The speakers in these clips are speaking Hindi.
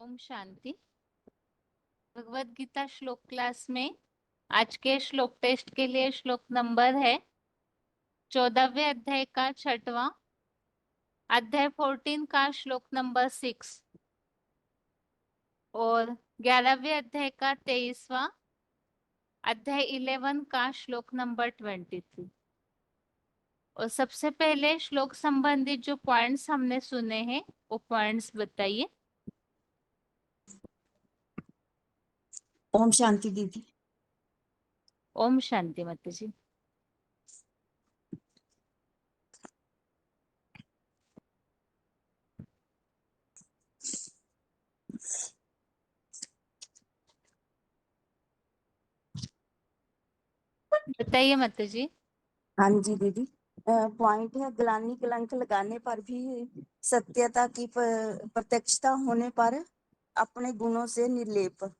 ओम शांति। भगवत गीता श्लोक क्लास में आज के श्लोक टेस्ट के लिए श्लोक नंबर है 14वें अध्याय का 6वां अध्याय 14 का श्लोक नंबर 6 और 11वें अध्याय का 23वां अध्याय 11 का श्लोक नंबर 23। और सबसे पहले श्लोक संबंधित जो पॉइंट्स हमने सुने हैं वो पॉइंट्स बताइए। ओम शांति दीदी। ओम शांति माता जी। बताइए माता जी। हाँ जी दीदी। पॉइंट है, ग्लानि कलंक लगाने पर भी सत्यता की प्रत्यक्षता होने पर अपने गुणों से निर्लेप।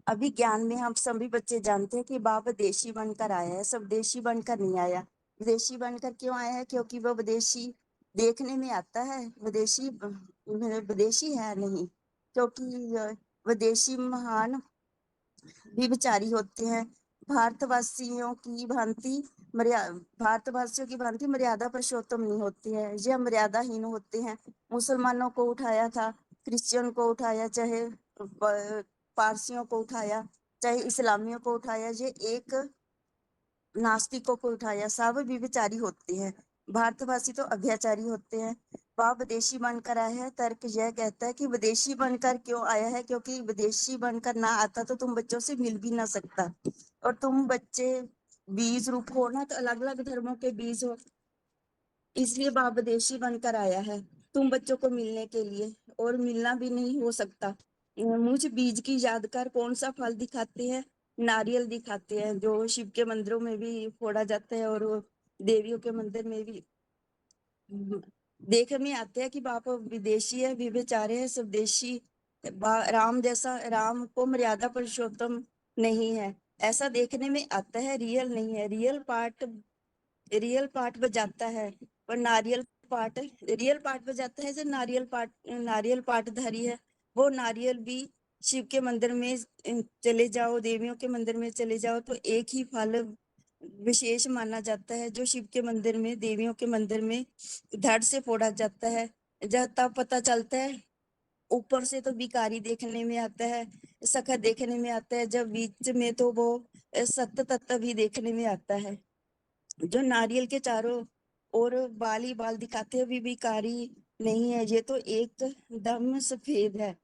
अभी ज्ञान में हम सभी बच्चे जानते हैं कि बाप विदेशी बनकर आया है, सब देशी बनकर नहीं आया। विदेशी बनकर क्यों आया है? क्योंकि वह विदेशी देखने में आता है, विदेशी विदेशी है नहीं, क्योंकि विदेशी महान भी विचारी होते हैं। भारतवासियों की भांति भारतवासियों की भांति मर्यादा पुरुषोत्तम नहीं होती है, यह मर्यादाहीन होते हैं। मुसलमानों को उठाया था, क्रिश्चियन को उठाया, चाहे पारसियों को उठाया, चाहे इस्लामियों को उठाया, ये एक नास्तिकों को उठाया, सब भी विचारी होते हैं। भारतवासी तो अभ्याचारी होते हैं। वह विदेशी बनकर आया है। तर्क यह कहता है कि विदेशी बनकर क्यों आया है? क्योंकि विदेशी बनकर ना आता तो तुम बच्चों से मिल भी ना सकता, और तुम बच्चे बीज रूप हो ना, तो अलग अलग धर्मों के बीज हो, इसलिए वह विदेशी बनकर आया है तुम बच्चों को मिलने के लिए, और मिलना भी नहीं हो सकता। मुझ बीज की याद कर कौन सा फल दिखाते हैं? नारियल दिखाते हैं, जो शिव के मंदिरों में भी फोड़ा जाता है, और वो देवियों के मंदिर में भी देख में आते हैं कि बाप विदेशी है, विचारे है स्वदेशी। राम जैसा, राम को मर्यादा पुरुषोत्तम नहीं है, ऐसा देखने में आता है, रियल नहीं है। रियल पार्ट बजाता है, और नारियल पार्ट, रियल पार्ट बजाता है जो नारियल पार्टधारी है। वो नारियल भी शिव के मंदिर में चले जाओ, देवियों के मंदिर में चले जाओ, तो एक ही फल विशेष माना जाता है, जो शिव के मंदिर में, देवियों के मंदिर में धड़ से फोड़ा जाता है। जब तब पता चलता है, ऊपर से तो बिकारी देखने में आता है, सखा देखने में आता है, जब बीच में तो वो सत्य तत्व भी देखने में आता है। जो नारियल के चारों और बाल ही बाल दिखाते हैं, भी बिकारी नहीं है, ये तो एकदम सफेद है।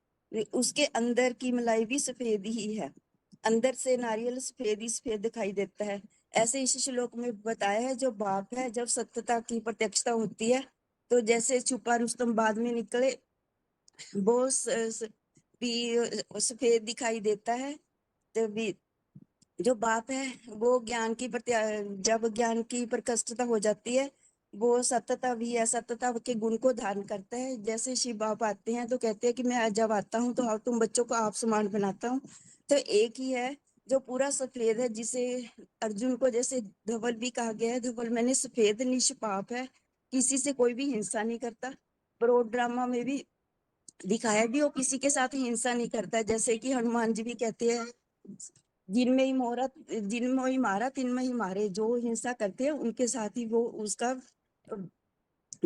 उसके अंदर की मलाई भी सफेद ही है, अंदर से नारियल सफेद ही सफेद दिखाई देता है। ऐसे इस श्लोक में बताया है, जो बाप है, जब सत्यता की प्रत्यक्षता होती है, तो जैसे छुपा रुस्तम बाद में निकले, वो भी सफेद दिखाई देता है। तो भी जो बाप है, वो ज्ञान की जब ज्ञान की प्रकटता हो जाती है, वो सत्यता भी है, सत्यता के गुण को धारण करता है। जैसे शिव बाप आते हैं तो कहते हैं कि मैं जब आता हूँ तो तुम बच्चों को आप समान बनाता हूँ। तो एक ही है जो पूरा सफेद है, जिसे अर्जुन को जैसे धवल भी कहा गया है, धवल मैंने सफेद निष्पाप है, किसी से कोई भी हिंसा नहीं करता। ब्रॉड ड्रामा में भी दिखाया भी, वो किसी के साथ हिंसा नहीं करता। जैसे कि हनुमान जी भी कहते हैं, जिनमें ही मारा तिनमें ही मारे। जो हिंसा करते हैं उनके साथ ही वो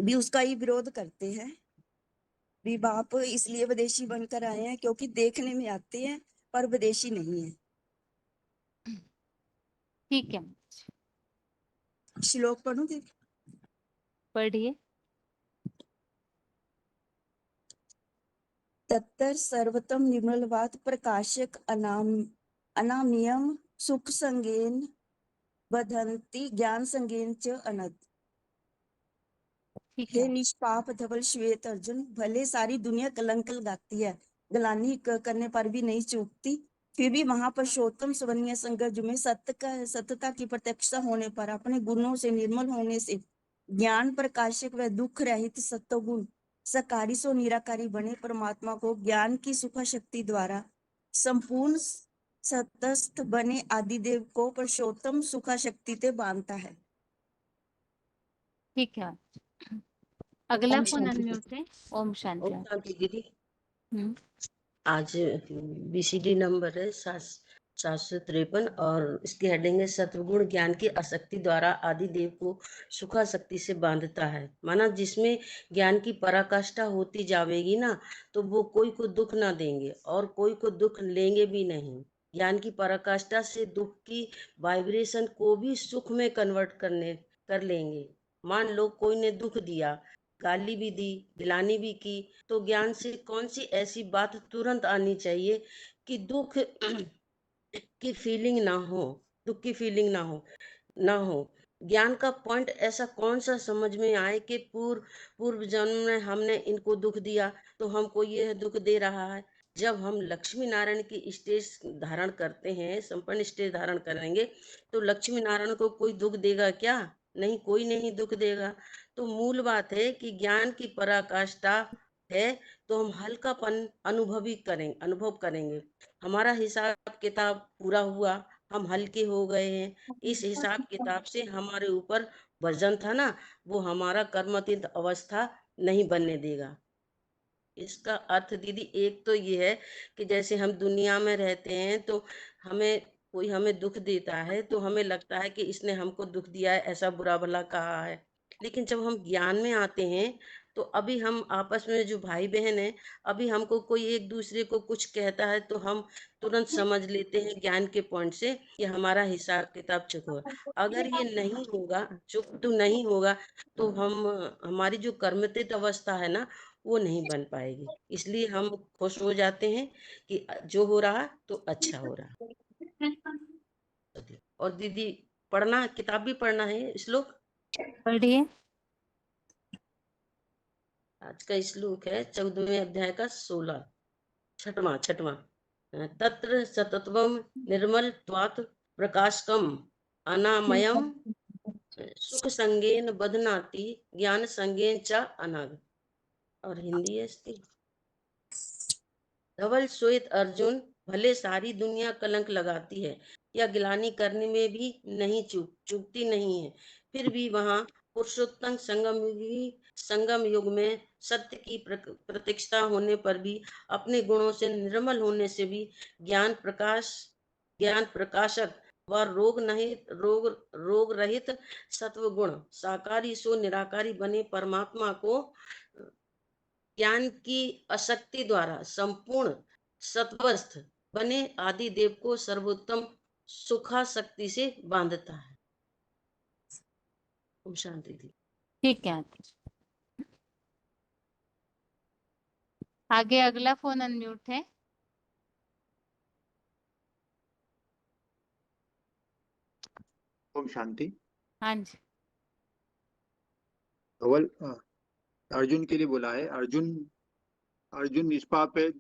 उसका ही विरोध करते हैं। भी बाप इसलिए विदेशी बनकर आए हैं क्योंकि देखने में आते हैं पर विदेशी नहीं है। ठीक है, श्लोक पढ़ूं दीदी? पढ़िए। तत्तर सर्वतम निर्मलवात प्रकाशक अनामयम सुख संगेन बधंती ज्ञान संगेन च अनंत। ठीक हे है। निष्पाप धवल श्वेत अर्जुन, भले सारी दुनिया कलंक लगाती है, ग्लानि करने पर भी नहीं चूकती, फिर भी महापुरुषोत्तम स्वर्णीय संगज में सत्यता की प्रत्यक्षता होने पर, अपने गुणों से निर्मल होने से, ज्ञान प्रकाशक व दुख रहित सत्वगुण सकारी सो निराकारी बने परमात्मा को ज्ञान की सुख शक्ति द्वारा संपूर्ण सतस्थ बने आदिदेव को पुरुषोत्तम सुखा शक्ति ते बांधता है। ठीक है। अगला ओम फोन शांति। अनम्यूट है। ओम शांति। ओम शांति दीदी। हम्म। आज बीसीडी नंबर है 753 और इसकी हेडिंग है सत्वगुण ज्ञान की आसक्ति द्वारा आदि देव को सुखासक्ति से बांधता है। माना जिसमें ज्ञान की पराकाष्ठा होती जावेगी ना, तो वो कोई को दुख ना देंगे और कोई को दुख लेंगे भी नहीं। ज्ञान की पराकाष्ठा से दुख की वाइब्रेशन को भी सुख में कन्वर्ट कर लेंगे। मान लो कोई ने दुख दिया, गाली भी दी, गिलानी भी की, तो ज्ञान से कौन सी ऐसी बात तुरंत आनी चाहिए कि दुख की फीलिंग ना हो, दुख की फीलिंग ना हो। ज्ञान का पॉइंट ऐसा कौन सा समझ में आए कि पूर्व जन्म में हमने इनको दुख दिया तो हमको यह दुख दे रहा है। जब हम लक्ष्मी नारायण की स्टेज धारण करते हैं, संपन्न स्टेज धारण करेंगे, तो लक्ष्मी नारायण को कोई दुख देगा क्या? नहीं, कोई नहीं दुख देगा। तो मूल बात है कि ज्ञान की पराकाष्ठा है तो हम हल्कापन अनुभव करेंगे। हमारा हिसाब किताब पूरा हुआ, हम हल्के हो गए हैं। इस हिसाब किताब से हमारे ऊपर वजन था ना, वो हमारा कर्मतीत अवस्था नहीं बनने देगा। इसका अर्थ दीदी एक तो ये है कि जैसे हम दुनिया में रहते हैं तो कोई हमें दुख देता है तो हमें लगता है कि इसने हमको दुख दिया है, ऐसा बुरा भला कहा है। लेकिन जब हम ज्ञान में आते हैं तो अभी हम आपस में जो भाई बहन हैं, अभी हमको कोई एक दूसरे को कुछ कहता है तो हम तुरंत समझ लेते हैं ज्ञान के पॉइंट से कि हमारा हिसाब किताब चुक हो। अगर ये नहीं होगा, चुप तो नहीं होगा, तो हमारी जो कर्मतित अवस्था है ना, वो नहीं बन पाएगी। इसलिए हम खुश हो जाते हैं कि जो हो रहा तो अच्छा हो रहा। और दीदी पढ़ना, किताब भी पढ़ना है। श्लोक पढ़िए। आज का श्लोक है 14वें अध्याय का 16, छठवां। तत्र सतत्वम निर्मलत्वात् प्रकाशकम अनामयम सुख संगेन बध्नाति ज्ञान संगेन च अनग। और हिंदी है इसकी। धवल श्वेत अर्जुन, भले सारी दुनिया कलंक लगाती है या गिलानी करने में भी नहीं चूकती नहीं है, फिर भी वहां पुरुषोत्तम संगम युग में सत्य की प्रतीक्षता होने पर भी, अपने गुणों से निर्मल होने से भी ज्ञान प्रकाशक व रोग रहित सत्व गुण साकारी सो निराकारी बने परमात्मा को ज्ञान की आसक्ति द्वारा संपूर्ण सत्वस्थ बने आदि देव को सर्वोत्तम सुखासक्ति से बांधता है। ओम शांति थी। ठीक है। आगे अगला फोन अनम्यूट है। ओम शांति। हाँ जी। धवल अर्जुन के लिए बोला है। अर्जुन निष्पाप है।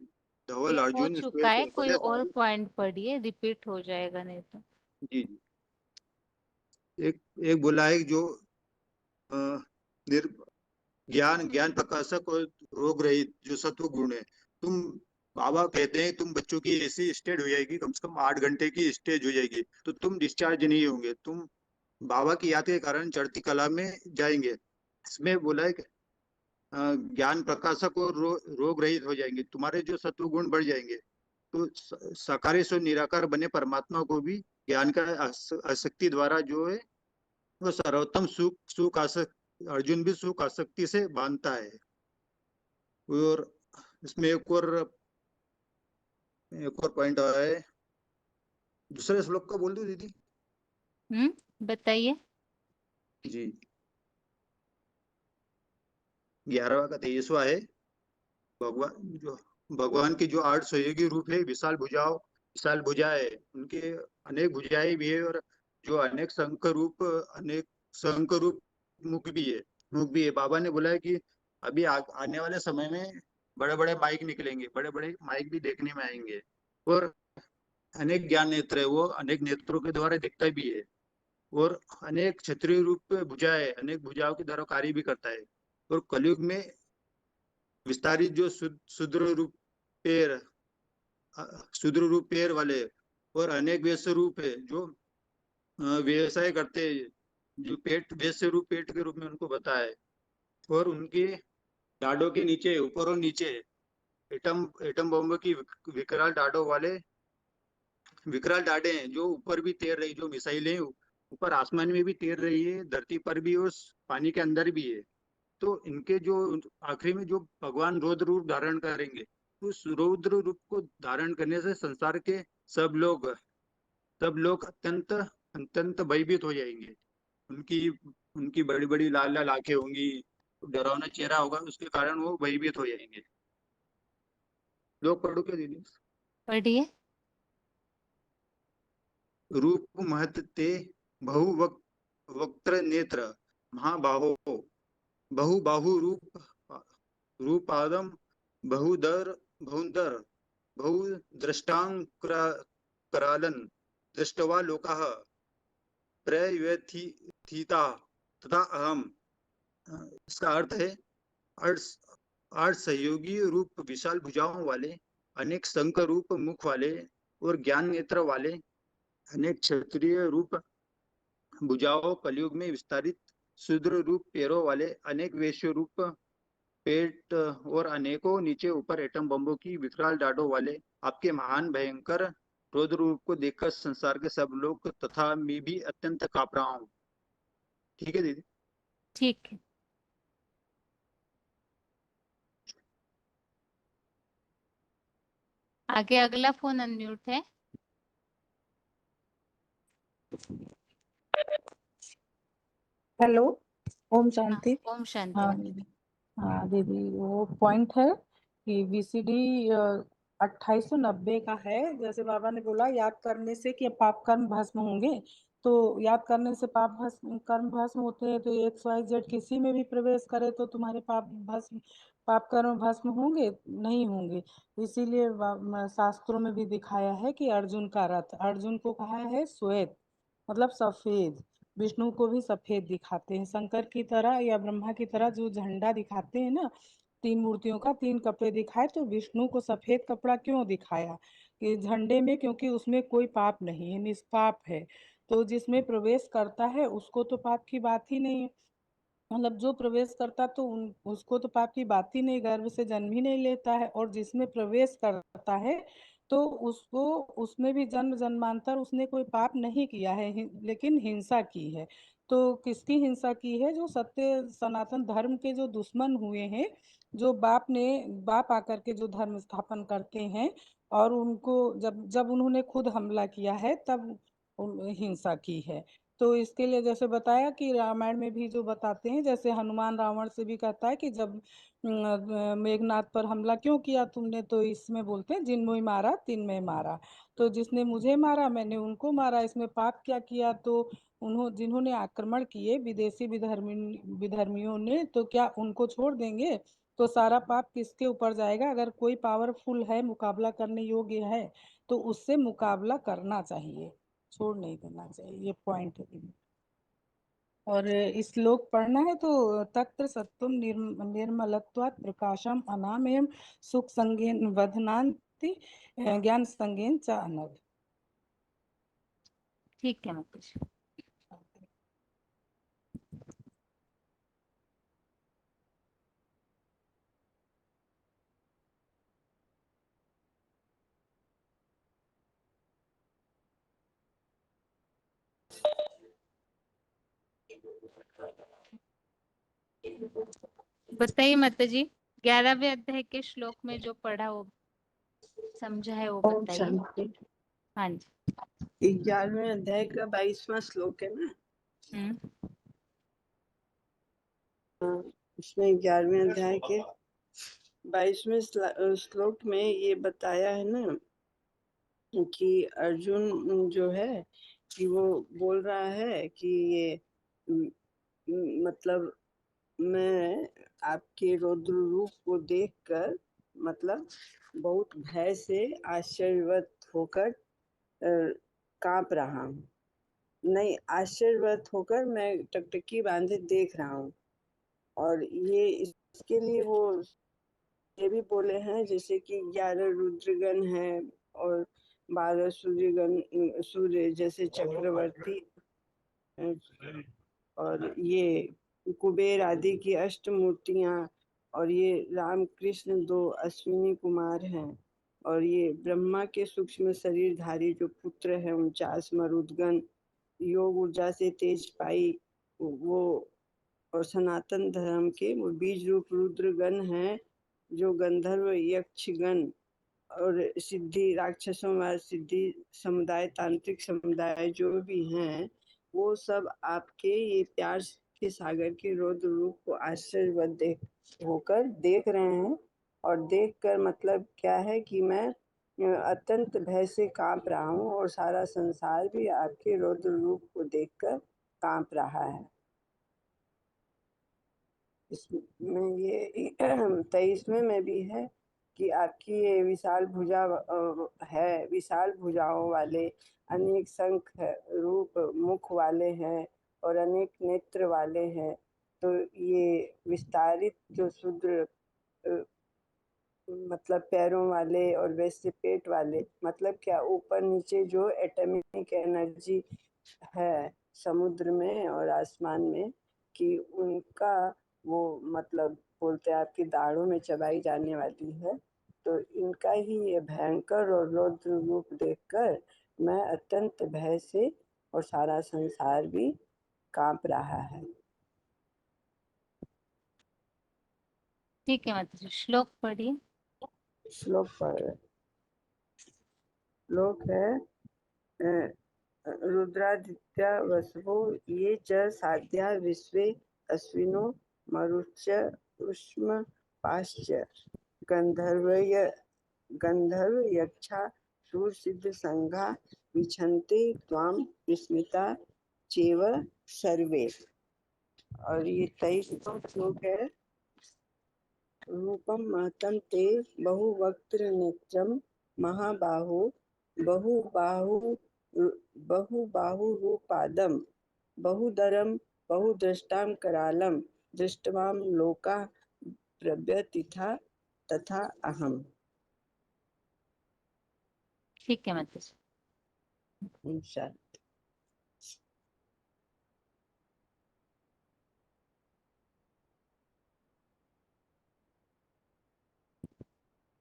धवल ये हो अर्जुन चुका है, कोई भले और पॉइंट पढ़िए, रिपीट हो जाएगा नहीं तो। जी एक बोला है जो अ, निर ज्ञान ज्ञान प्रकाशक और रोग रहित जो सत्व गुण है। तुम बाबा कहते हैं तुम बच्चों की ऐसी स्टेज हो जाएगी, कम से कम 8 घंटे की स्टेज हो जाएगी, तो तुम डिस्चार्ज नहीं होंगे, तुम बाबा की याद के कारण चढ़ती कला में जाएंगे। इसमें बोला है कि ज्ञान प्रकाशक और रोग रहित हो जाएंगे, तुम्हारे जो सत्व गुण बढ़ जाएंगे, तो साकारी से निराकार बने परमात्मा को भी ज्ञान का आसक्ति द्वारा जो है वो सर्वोत्तम सुख आसक्ति, अर्जुन भी सुख आसक्ति से बांधता है। और इसमें एक और पॉइंट है। दूसरे श्लोक का बोल दो दीदी। बताइए। जी 11वां का 23वां है। भगवान की जो 8 सहयोगी रूप है, विशाल भुजाएं, उनके अनेक भुजाएं भी है, और जो अनेक शंकर रूप मुख भी है। बाबा ने बोला है कि अभी आने वाले समय में बड़े बड़े माइक निकलेंगे, बड़े बड़े माइक भी देखने में आएंगे, और अनेक ज्ञान नेत्र है, वो अनेक नेत्रों के द्वारा दिखता भी है, और अनेक क्षत्रिय रूप भुजाएं, अनेक भुजाओं के द्वारा कार्य भी करता है। और कलयुग में विस्तारित जो शूद्र रूप पैर वाले और अनेक वैश्य रूप है, जो व्यवसाय करते हैं, जो पेट वैश्य रूप पेट के रूप में उनको बताया है, और उनके डाडो के नीचे, ऊपर और नीचे एटम बम की विकराल डाडो वाले विकराल डाडे हैं, जो ऊपर भी तैर रही, जो मिसाइलें ऊपर आसमान में भी तैर रही है, धरती पर भी और पानी के अंदर भी है। तो इनके जो आखिरी में जो भगवान रौद्र रूप धारण करेंगे, उस रौद्र रूप को धारण करने से संसार के सब लोग अत्यंत अत्यंत भयभीत हो जाएंगे। उनकी उनकी बड़ी बड़ी लाल लाल आंखें होंगी, डरावना चेहरा होगा, उसके कारण वो भयभीत हो जाएंगे। लोग पढ़ो क्या दीदी? पढ़िए। रूप महत ते बहु वक्त्र नेत्र महाबाहो बहुबाहु रूपादम बहुदर बहुद्रष्टांग करालन दृष्टवा लोकाः प्रव्यथिता तथा अहम। इसका अर्थ है आठ सहयोगी रूप, विशाल भुजाओं वाले, अनेक शंख रूप मुख वाले और ज्ञान नेत्र वाले, अनेक क्षत्रिय रूप भुजाओं कलयुग में विस्तारित, शूद्र रूप पैरों वाले, अनेक वैश्य रूप पेट और अनेकों नीचे ऊपर एटम बम्बों की विकराल डाडों वाले आपके महान भयंकर रौद्र रूप को देखकर संसार के सब लोग तथा मैं भी अत्यंत कांप रहा हूँ। ठीक है दीदी? ठीक है। आगे अगला फोन अनम्यूट है। हेलो, ओम हाँ, शांति। ओम शांति। हाँ दीदी, हाँ दीदी, वो पॉइंट है कि VCD 2890 का है। जैसे बाबा ने बोला याद करने से कि पाप कर्म भस्म होंगे, तो याद करने से कर्म भस्म होते हैं। तो XYZ किसी में भी प्रवेश करे तो तुम्हारे पाप कर्म भस्म होंगे? नहीं होंगे। इसीलिए शास्त्रों में भी दिखाया है कि अर्जुन का रथ, अर्जुन को कहा है श्वेत, मतलब सफेद। विष्णु को भी सफेद दिखाते हैं, शंकर की तरह या ब्रह्मा की तरह जो झंडा दिखाते हैं ना, 3 मूर्तियों का 3 कपड़े दिखाए, तो विष्णु को सफेद कपड़ा क्यों दिखाया कि झंडे में? क्योंकि उसमें कोई पाप नहीं है, निष्पाप है। तो जिसमें प्रवेश करता है उसको तो पाप की बात ही नहीं है। मतलब जो प्रवेश करता तो उसको तो पाप की बात ही नहीं, गर्भ से जन्म ही नहीं लेता है। और जिसमें प्रवेश करता है तो उसको, उसमें भी जन्म जन्मांतर उसने कोई पाप नहीं किया है, लेकिन हिंसा की है। तो किसकी हिंसा की है? जो सत्य सनातन धर्म के जो दुश्मन हुए हैं, जो बाप आकर के जो धर्म स्थापन करते हैं, और उनको जब जब उन्होंने खुद हमला किया है तब हिंसा की है। तो इसके लिए जैसे बताया कि रामायण में भी जो बताते हैं, जैसे हनुमान रावण से भी कहता है कि जब मेघनाथ पर हमला क्यों किया तुमने, तो इसमें बोलते हैं जिनमें मारा तिनमें मारा। तो जिसने मुझे मारा मैंने उनको मारा, इसमें पाप क्या किया? तो जिन्होंने आक्रमण किए विदेशी विधर्मियों ने, तो क्या उनको छोड़ देंगे? तो सारा पाप किसके ऊपर जाएगा? अगर कोई पावरफुल है, मुकाबला करने योग्य है, तो उससे मुकाबला करना चाहिए, छोड़ नहीं देना चाहिए। ये पॉइंट है। और श्लोक पढ़ना है तो तत्र सत्वम निर्मलत्वात् प्रकाशम अनामयम सुख संगेन वदनान्ति ज्ञान संगेन च अनघ। ठीक है माताजी। बताइए माताजी, 11वें अध्याय के श्लोक में जो पढ़ा वो समझा है वो ओम बताइए। शांति। हाँ जी। 11वें अध्याय का 22वां श्लोक है ना? उसमें 11वें अध्याय के 22वें श्लोक में ये बताया है ना कि अर्जुन जो है कि वो बोल रहा है कि ये मतलब मैं आपके रौद्र रूप को देखकर मतलब बहुत भय से आश्चर्यवत होकर कांप रहा हूँ। नहीं, आश्चर्यवत होकर मैं टकटकी बांधे देख रहा हूँ। और ये इसके लिए वो ये भी बोले हैं जैसे कि 11 रुद्रगण हैं और 12 सूर्य जैसे चक्रवर्ती, और ये कुबेर आदि की अष्टमूर्तियां और ये रामकृष्ण 2 अश्विनी कुमार हैं, और ये ब्रह्मा के सूक्ष्म शरीरधारी जो पुत्र है 49 मरुदगण, योग ऊर्जा से तेज पाई वो, और सनातन धर्म के वो बीज रूप रुद्रगण हैं, जो गंधर्व यक्षगण और सिद्धि राक्षसों व सिद्धि समुदाय, तांत्रिक समुदाय जो भी हैं, वो सब आपके ये प्यार के सागर के रौद्र रूप को आश्चर्यवत होकर देख रहे हैं। और देखकर मतलब क्या है कि मैं अत्यंत भय से कांप रहा हूँ, और सारा संसार भी आपके रौद्र रूप को देखकर कांप रहा है। इसमें ये 23वें में भी है कि आपकी ये विशाल भुजा है, विशाल भुजाओं वाले, अनेक शंख रूप मुख वाले हैं और अनेक नेत्र वाले हैं। तो ये विस्तारित जो शूद्र मतलब पैरों वाले और वैसे पेट वाले, मतलब क्या ऊपर नीचे जो एटॉमिक एनर्जी है समुद्र में और आसमान में, कि उनका वो मतलब बोलते हैं आपकी दाढ़ों में चबाई जाने वाली है। तो इनका ही ये भयंकर और रौद्र रूप देखकर मैं अत्यंत भय से, और सारा संसार भी कांप रहा है। ठीक है माता जी, श्लोक पढ़िए। श्लोक पर श्लोक है रुद्रादित्य वसवो ये च साध्या विश्वे अश्विनो मरुच्च उष्म पाश्च गंधर्व यक्षा शूर सिद्ध संघा विछन्ते त्वाम विस्मिता चेव सर्वे। और ये 23वां श्लोक है रूपम महतं ते बहुवक्त्र नेत्रम महाबाहो बहुबाहुरूपादम बहुदरम बहुदृष्टां करालम दृष्टवाम लोका प्रव्यथिता तथा अहम। ठीक है माता जी।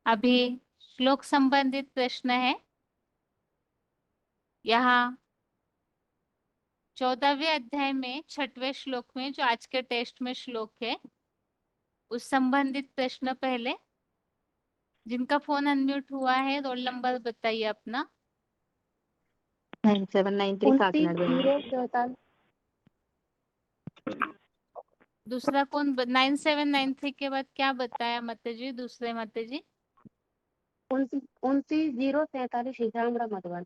अभी श्लोक संबंधित प्रश्न है। यहाँ 14वें अध्याय में 6वें श्लोक में जो आज के टेस्ट में श्लोक है, उस संबंधित प्रश्न पहले। जिनका फोन अनम्यूट हुआ है रोल नंबर बताइए अपना। 9793 काकीनाडा। दूसरा कौन 9793 के बाद क्या बताया माता जी, दूसरे माता जी? 29 सीतामढ़ा मधुबन।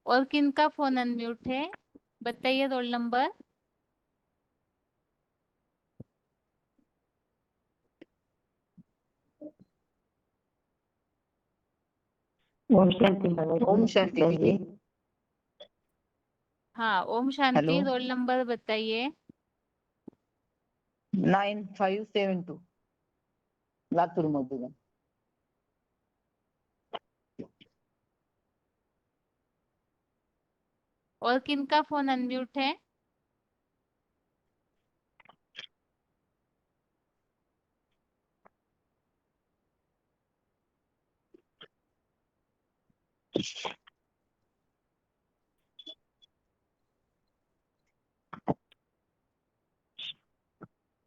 और किनका फोन अनम्यूट है बताइए रोल नंबर। ओम शांति। ओम शांति। हाँ Om Shanti. Hello. Roll number बताइए। 9572 लातूर मधुबन। और किनका फोन अनम्यूट है?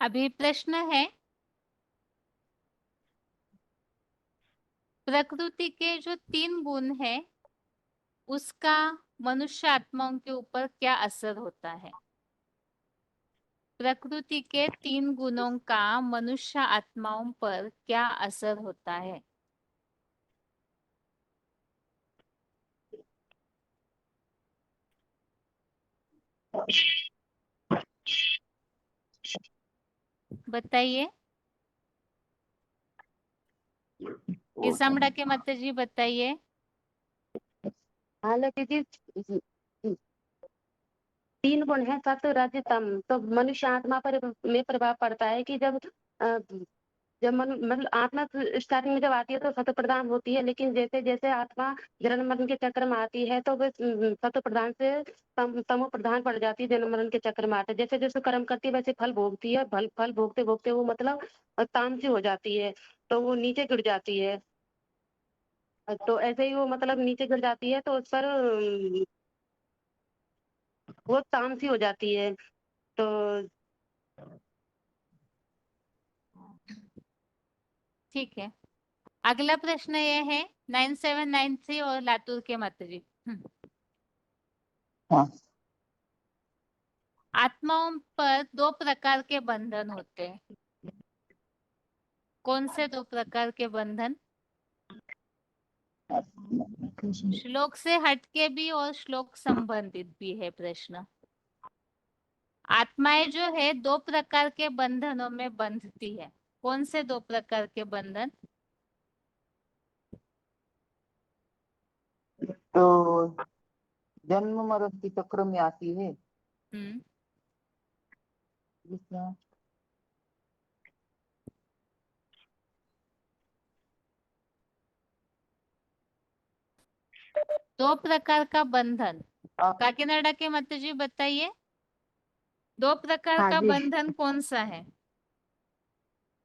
अभी प्रश्न है प्रकृति के जो 3 गुण है उसका मनुष्य आत्माओं के ऊपर क्या असर होता है? प्रकृति के 3 गुणों का मनुष्य आत्माओं पर क्या असर होता है? बताइए। किसामड़ा के माता जी बताइए। हालांकि जी 3 गुण है सत्व रज तम, तो मनुष्य आत्मा पर में प्रभाव पड़ता है कि जब जब मन मतलब आत्मा स्टार्टिंग में जब आती है तो सत्व प्रधान होती है, लेकिन जैसे जैसे आत्मा जन्म मरण के चक्र में आती है तो वे सत्व प्रधान से तमो प्रधान पड़ जाती है। जन्म मरण के चक्र में आते जैसे जैसे कर्म करती है वैसे फल भोगती है। फल भोगते भोगते वो मतलब तामसी हो जाती है, तो वो नीचे गिर जाती है। तो ऐसे ही वो मतलब नीचे गिर जाती है तो उस पर वो तामसी हो जाती है। तो ठीक है, अगला प्रश्न ये है 9793 और लातूर के माता जी। हाँ। आत्माओं पर दो प्रकार के बंधन होते हैं, कौन से दो प्रकार के बंधन? श्लोक से हटके भी और श्लोक संबंधित भी है प्रश्न। आत्माएं जो है दो प्रकार के बंधनों में बंधती है, कौन से दो प्रकार के बंधन? तो जन्म मरण के चक्र में आती है। दूसरा दो प्रकार का बंधन, हाँ। काकीनाडा के मत जी बताइए, दो प्रकार हाँ का जी। बंधन कौन सा है?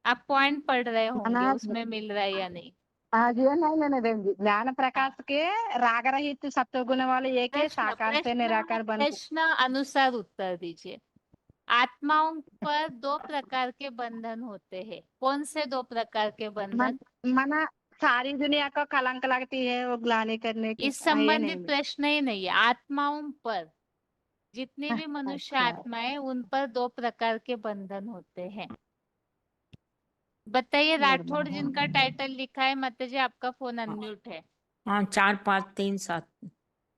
आप पॉइंट पढ़ रहे होंगे, मना उसमें मिल रहा है या नहीं? हाँ जी, नहीं ज्ञान प्रकाश के राग रहित सत्वगुण वाले एक है, साकार से निराकार बंध। प्रश्न अनुसार उत्तर दीजिए। आत्माओं पर दो प्रकार के बंधन होते हैं, कौन से दो प्रकार के बंधन? मना सारी दुनिया को कलंक लगती है वो ग्लानि करने की। इस संबंधित प्रश्न ही नहीं है, आत्माओं पर जितनी भी मनुष्य अच्छा। आत्माएं उन पर दो प्रकार के बंधन होते हैं। बताइए, राठौड़ जिनका टाइटल लिखा है, माता जी आपका फोन अनम्यूट है। हाँ, 4 5 3 7।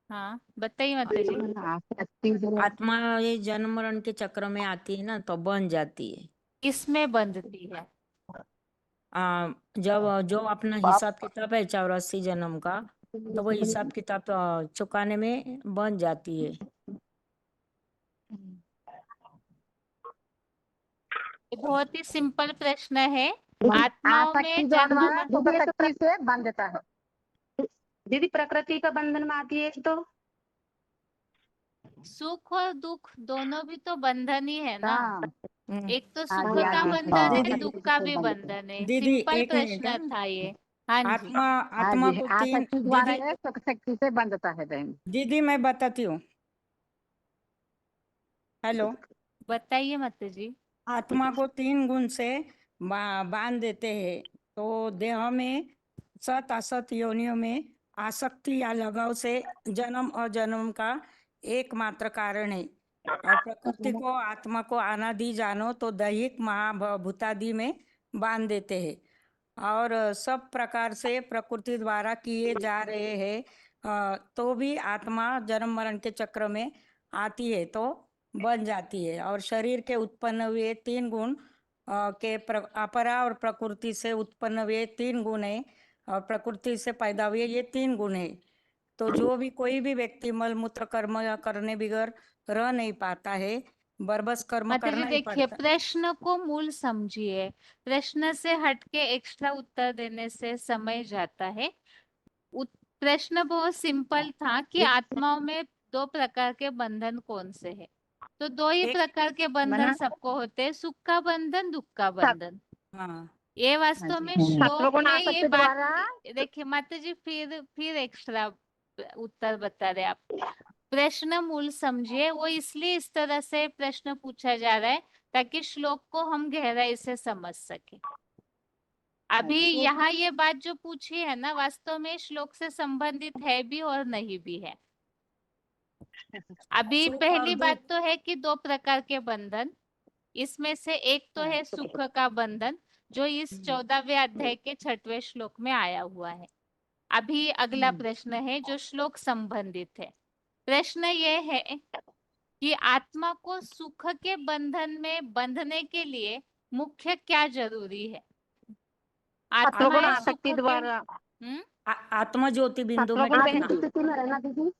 हाँ बताइए माता जी। आत्मा ये जन्म मरण के चक्र में आती है ना, तो बन जाती है। किसमें बंधती है? जब जो अपना हिसाब किताब है 84 जन्म का, तो वो हिसाब किताब चुकाने में बन जाती है। बहुत ही सिंपल प्रश्न है। आत्माओं में जन्म प्रकृति से बंधता है। दीदी प्रकृति का बंधन में आती है तो सुख और दुख दोनों भी तो बंधन ही है ना। एक तो हाँ सुख जी, का हाँ जी। बंधन है, दीदी- दुख का भी बंधन है। दीदी सिंपल एक मिनट प्रश्न था ये। हाँ जी, आत्मा हाँ आत्मा जी, को तीन आसक्ति द्वारा दीदी है, सुख शक्ति से बंधता है बहन। दीदी मैं बताती हूँ। हेलो, बताइए माता जी। आत्मा को 3 गुण से बांध देते हैं। तो देह में सत असत योनियों में आसक्ति या लगाव से जन्म और जन्म का एकमात्र कारण है। और प्रकृति को आत्मा को अनादि जानो तो दैहिक महाभूतादि में बांध देते हैं। और सब प्रकार से प्रकृति द्वारा किए जा रहे हैं, तो भी आत्मा जन्म मरण के चक्र में आती है तो बन जाती है। और शरीर के उत्पन्न हुए 3 गुण के अपरा और प्रकृति से उत्पन्न हुए 3 गुण है, और प्रकृति से पैदा हुए ये 3 गुण है। तो जो भी कोई भी व्यक्ति मल मूत्र कर्म करने बगैर रह नहीं पाता है, बरबस कर्म माता जी करना ही देखिए, पड़ता। प्रश्न को मूल समझिए। प्रश्न से हटके एक्स्ट्रा उत्तर देने से समय जाता है। प्रश्न बहुत सिंपल था कि आत्माओं में दो प्रकार के बंधन कौन से हैं। तो दो ही एक प्रकार के बंधन सबको होते हैं, सुख का बंधन, दुख का बंधन। हाँ, ये वास्तव में श्लोक में ये बात, देखिए माता जी फिर एक्स्ट्रा उत्तर बता रहे आप। प्रश्न मूल समझिए, वो इसलिए इस तरह से प्रश्न पूछा जा रहा है ताकि श्लोक को हम गहराई से समझ सके। अभी यहाँ ये बात जो पूछी है ना, वास्तव में श्लोक से संबंधित है भी और नहीं भी है। अभी सुख और पहली दुख। बात तो है कि दो प्रकार के बंधन, इसमें से एक तो है सुख का बंधन, जो इस 14वें अध्याय के 6वें श्लोक में आया हुआ है। अभी अगला प्रश्न है जो श्लोक संबंधित है। प्रश्न ये है कि आत्मा को सुख के बंधन में बंधने के लिए मुख्य क्या जरूरी है? आत्मा आसक्ति द्वारा आत्मा ज्योति बिंदु में दीदी।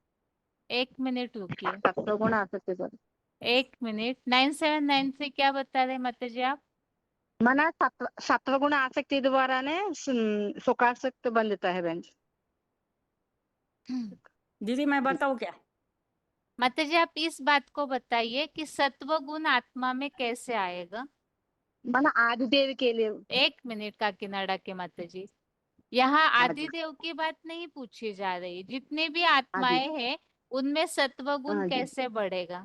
1 मिनट रुकिए, सत्वगुण आसक्ति द्वारा। 1 मिनट। 9793 क्या बता रहे माता जी आप? మన సత్వగుణ ఆసక్తి ద్వారానే సుఖాసక్తి బంధిता है बहन जी। दीदी मैं बताऊं क्या? माता जी आप इस बात को बताइए कि सत्व गुण आत्मा में कैसे आएगा। మన आदिदेव के लिए 1 मिनट का किनारा के माता जी, यहाँ हाँ जी। आदिदेव की बात नहीं पूछी जा रही, जितने भी हाँ जी। आत्माएं हैं उनमें सत्व गुण हाँ जी। कैसे बढ़ेगा,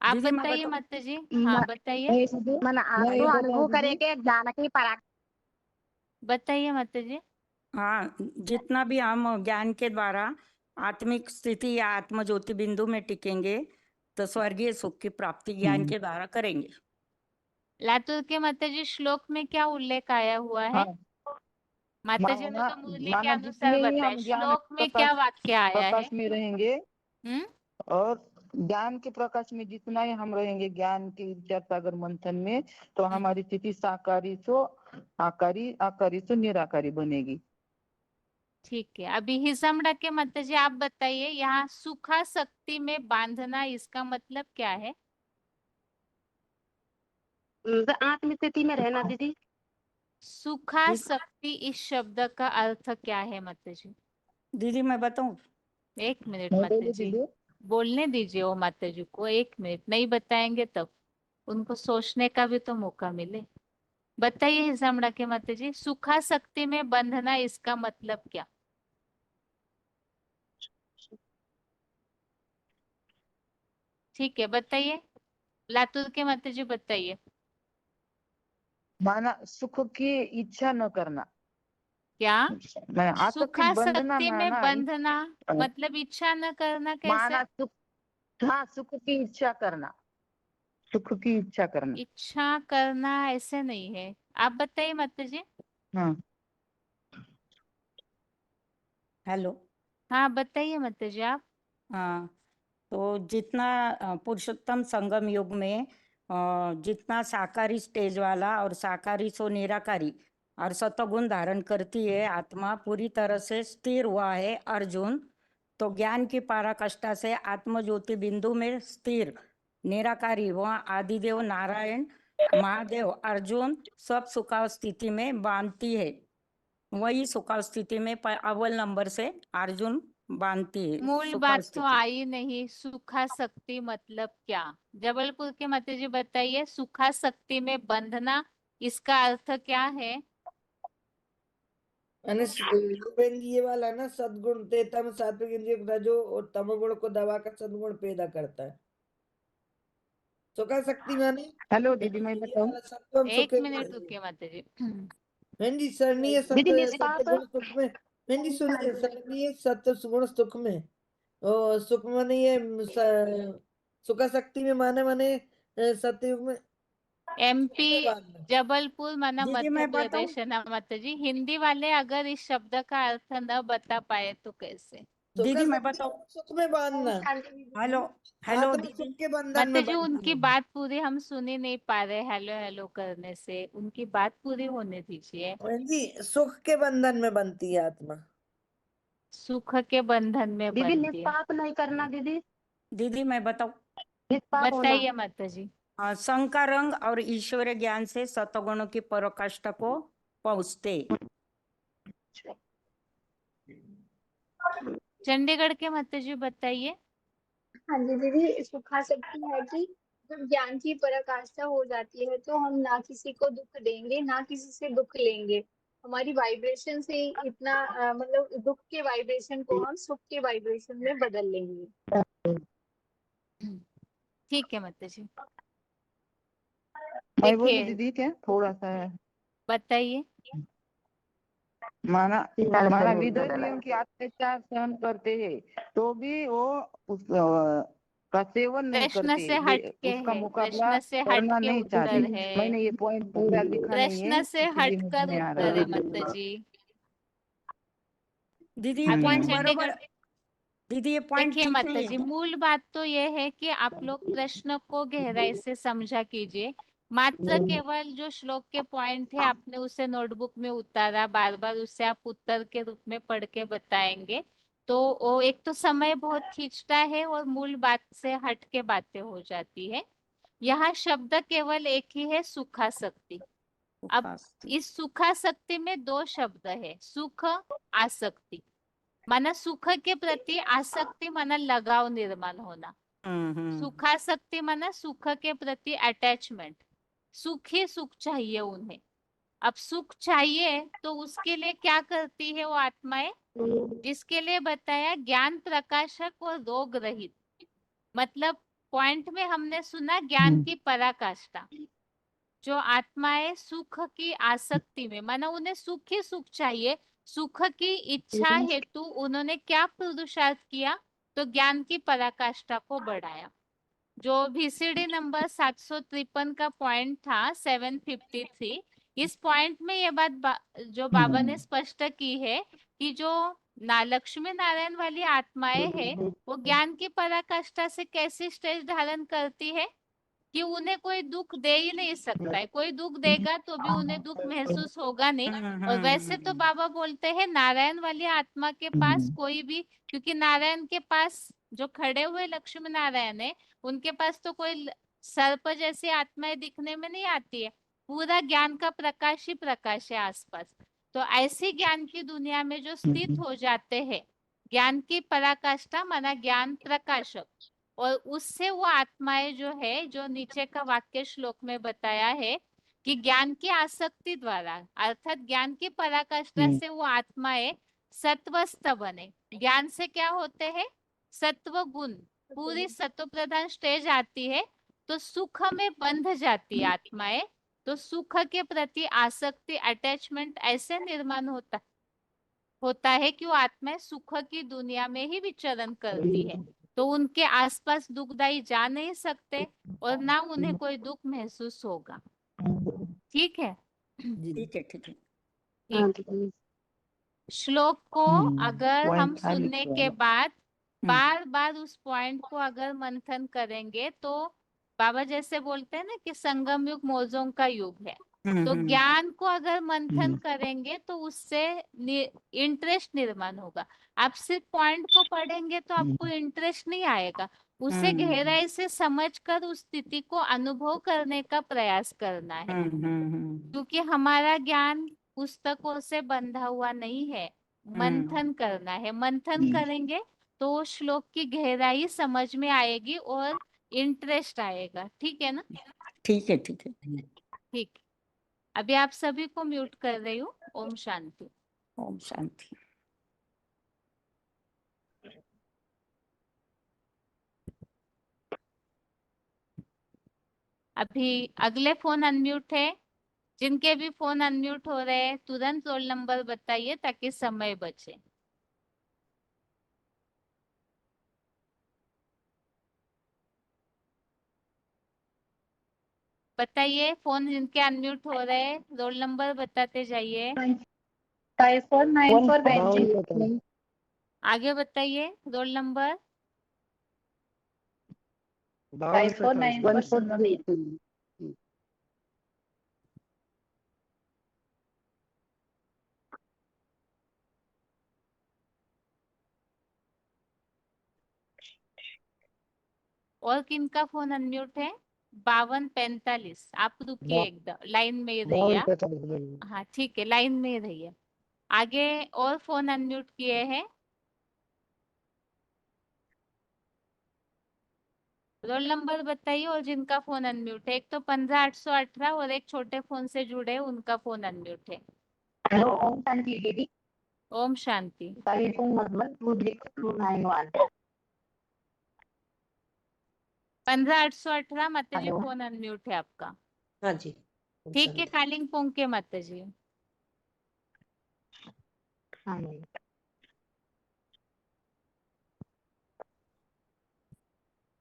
आप दीदी मैं बताइए बताऊं? माता जी। हाँ बताइए మన ఆత్మ అనుభव करेंगे ज्ञान की पराग बताइए माता जी। हाँ, जितना भी हम ज्ञान के द्वारा आत्मिक स्थिति या आत्म ज्योति बिंदु में टिकेंगे तो स्वर्गीय सुख की प्राप्ति ज्ञान के द्वारा करेंगे। लातूर के माता जी श्लोक में क्या उल्लेख आया हुआ है? माता जी ने तो मुरली के अनुसार बताया, श्लोक में क्या वाक्य आया है? प्रकाश में रहेंगे हम्म और ज्ञान के प्रकाश में जितना ही हम रहेंगे ज्ञान के विचार सागर मंथन में, तो हमारी स्थिति साकारी से आकारी, आकारी से निराकारी बनेगी। ठीक है, अभी हिसमड़ा के माता जी आप बताइए, यहाँ सुखा शक्ति में बांधना इसका मतलब क्या है? आत्म स्थिति में रहना दीदी। सुखा शक्ति इस शब्द का अर्थ क्या है माता जी? दीदी मैं बताऊं? 1 मिनट माता जी, बोलने दीजिए वो माता जी को, 1 मिनट, नहीं बताएंगे तब उनको सोचने का भी तो मौका मिले। बताइए हिसमड़ा के माता जी, सुखा शक्ति में बंधना इसका मतलब क्या? ठीक है बताइए, लातूर के माता जी बताइए। माना सुख की इच्छा न करना। क्या? आसक्ति सुखा बंधना शक्ति में माना बंधना मतलब इच्छा न करना कैसे? माना सुख, हाँ सुख की इच्छा करना, सुख की इच्छा करना। इच्छा करना ऐसे नहीं है, आप बताइए माता जी। हाँ हेलो। हाँ बताइए माता जी आप। हाँ, तो जितना पुरुषोत्तम संगम युग में जितना साकारी स्टेज वाला और साकारी सो निराकारी और सतगुण धारण करती है आत्मा पूरी तरह से स्थिर हुआ है अर्जुन, तो ज्ञान की पराकाष्ठा से आत्म ज्योति बिंदु में स्थिर निराकारी वह आदिदेव नारायण महादेव अर्जुन सब सुखाव स्थिति में बांधती है। वही सुखाव स्थिति में अव्वल नंबर से अर्जुन बांधती है मूल सुखाव बात तो स्थिति। आई नहीं, सुखा शक्ति मतलब क्या? जबलपुर के माता जी बताइए, सुखा शक्ति में बंधना इसका अर्थ क्या है? ये वाला ना सदगुण तम सात्विक इंद्रिय रजो और तमोगुण को दबाकर सदगुण पैदा करता है। सुखा शक्ति माने हेलो दीदी मैं बताऊं? सत्वम 1 सुखे मिनट रुकिए माता जी। हिंदी सरणीय दीदी सत्य निष्पाप गुण सुख में, हिंदी सुनिए, सरणीय सत्य गुण सुख में और सुख माने ये सुखा शक्ति में माने सतयुग में MP जबलपुर माना दीदी मध्य मैं बताऊं? प्रदेश है ना माता जी। हिंदी वाले अगर इस शब्द का अर्थ न बता पाए तो कैसे? दीदी मैं बताऊं? सुख में बांधना, हेलो हेलो आत्मा दीदी। सुख के बंधन माता में जी बंधती उनकी है। बात पूरी हम सुन ही नहीं पा रहे, हेलो हेलो करने से, उनकी बात पूरी होने दीजिए। जी सुख के बंधन में बनती है आत्मा। सुख के बंधन में दीदी बनती है। निष्पाप नहीं करना दीदी, दीदी मैं बताऊं? निष्पाप होना। बताइए माता जी। शंकर रंग और ईश्वरीय ज्ञान से सतगुणों की पराकाष्ठा को पहुंचते। चंडीगढ़ के माता जी बताइए। हाँ जी दीदी, सुखा शक्ति है कि जब ज्ञान की पराकाष्ठा हो जाती है तो हम ना किसी को दुख देंगे ना किसी से दुख लेंगे। हमारी वाइब्रेशन से ही इतना मतलब दुख के वाइब्रेशन को हम सुख के वाइब्रेशन में बदल लेंगे। ठीक है माता जी। मैं बोलूं देखिए दीदी क्या थोड़ा सा है? बताइए। माना विधर्मियों की अत्याचार सहन करते हैं तो भी वो उस का सेवन नहीं प्रश्न करते, से हटके उसका है, मुकाबला प्रश्न से करना हटके नहीं चाहते। उत्तर है, मैंने ये पॉइंट पूरा लिखा नहीं है प्रश्न से इसलिए मुझे हटकर नहीं आ उत्तर है रहा। माता जी। दीदी ये अपन पॉइंट चंडीगढ़, बरोबर, दीदी ये पॉइंट देखिए ठीक माता नहीं जी, है। मूल बात तो ये है कि आप लोग प्रश्न को गहराई से समझा कीजिए। मात्र केवल जो श्लोक के पॉइंट है आपने उसे नोटबुक में उतारा, बार बार उसे आप उत्तर के रूप में पढ़ के बताएंगे तो वो एक तो समय बहुत खींचता है और मूल बात से हट के बातें हो जाती है। यहाँ शब्द केवल एक ही है, सुखा शक्ति। अब सुखासक्ति। इस सुखासक्ति में दो शब्द है, सुख आसक्ति। माना सुख के प्रति आसक्ति माना लगाव निर्माण होना, सुखासक्ति माना सुख के प्रति अटैचमेंट, सुख ही सुख चाहिए उन्हें। अब सुख चाहिए तो उसके लिए क्या करती है वो आत्माएं, जिसके लिए बताया ज्ञान प्रकाशक और रोग रहित। मतलब पॉइंट में हमने सुना ज्ञान की पराकाष्ठा। जो आत्माएं सुख की आसक्ति में, माना उन्हें सुख ही सुख चाहिए, सुख की इच्छा हेतु उन्होंने क्या पुरुषार्थ किया, तो ज्ञान की पराकाष्ठा को बढ़ाया। जो VCD नंबर 753 का पॉइंट था 753, इस पॉइंट में ये बात जो बाबा ने स्पष्ट की है कि जो लक्ष्मी नारायण वाली आत्माएं है वो ज्ञान की पराकाष्ठा से कैसी स्टेज धारण करती है कि उन्हें कोई दुख दे ही नहीं सकता है। कोई दुख देगा तो भी उन्हें दुख महसूस होगा नहीं। और वैसे तो बाबा बोलते हैं नारायण वाली आत्मा के पास कोई भी, क्योंकि नारायण के पास जो खड़े हुए लक्ष्मी नारायण है उनके पास तो कोई सर्प जैसी आत्माएं दिखने में नहीं आती है, पूरा ज्ञान का प्रकाश ही प्रकाश है आसपास। तो ऐसी ज्ञान की दुनिया में जो स्थित हो जाते हैं, ज्ञान की पराकाष्ठा माना ज्ञान प्रकाशक, और उससे वो आत्माएं जो है, जो नीचे का वाक्य श्लोक में बताया है कि ज्ञान की आसक्ति द्वारा अर्थात ज्ञान की पराकाष्ठा से वो आत्माएं सत्वस्थ बने। ज्ञान से क्या होते हैं, सत्व गुण, पूरी सत्व प्रधान स्टेज आती है तो सुख में बंध जाती है आत्माएं। तो सुख के प्रति आसक्ति, अटैचमेंट ऐसे निर्माण होता है कि वो आत्माएं सुख की दुनिया में ही विचरण करती है। तो उनके आसपास दुखदाई जा नहीं सकते और ना उन्हें कोई दुख महसूस होगा। ठीक है, ठीक है, ठीक है। ठीक। श्लोक को अगर हम पॉइंट था सुनने लिखवा के लो। बाद बार बार उस पॉइंट को अगर मंथन करेंगे तो बाबा जैसे बोलते हैं ना कि संगम युग मौजों का युग है, तो ज्ञान को अगर मंथन करेंगे तो उससे इंटरेस्ट निर्माण होगा। आप सिर्फ पॉइंट को पढ़ेंगे तो आपको इंटरेस्ट नहीं आएगा, उसे गहराई से समझकर उस स्थिति को अनुभव करने का प्रयास करना है। क्योंकि हमारा ज्ञान पुस्तकों से बंधा हुआ नहीं है, मंथन करना है। मंथन करेंगे तो श्लोक की गहराई समझ में आएगी और इंटरेस्ट आएगा। ठीक है ना? ठीक है, ठीक है। ठीक। अभी आप सभी को म्यूट कर रही हूँ। ओम शांति। ओम शांति। अभी अगले फोन अनम्यूट है, जिनके भी फोन अनम्यूट हो रहे हैं तुरंत रोल नंबर बताइए ताकि समय बचे। बताइए, फोन जिनके अनम्यूट हो रहे हैं रोल नंबर बताते जाइए। 5494 बहन जी। आगे बताइए रोल नंबर। 5494 और किनका फोन अनम्यूट है? 5245। आप रुकिए, एकदम लाइन में ही रहिए। हाँ ठीक है, लाइन में ही रहिए। आगे और फोन अनम्यूट किए हैं? रोल नंबर बताइए और जिनका फोन अनम्यूट है। एक तो 15818 और एक छोटे फोन से जुड़े उनका फोन अनम्यूट है। हेलो, ओम शांति दीदी। ओम शांति। Telephone number 20291। 15818 माता जी हेलो। फोन अनम्यूट है आपका। हाँ जी। ठीक है, कालिंपोंग के माता जी। हाँ।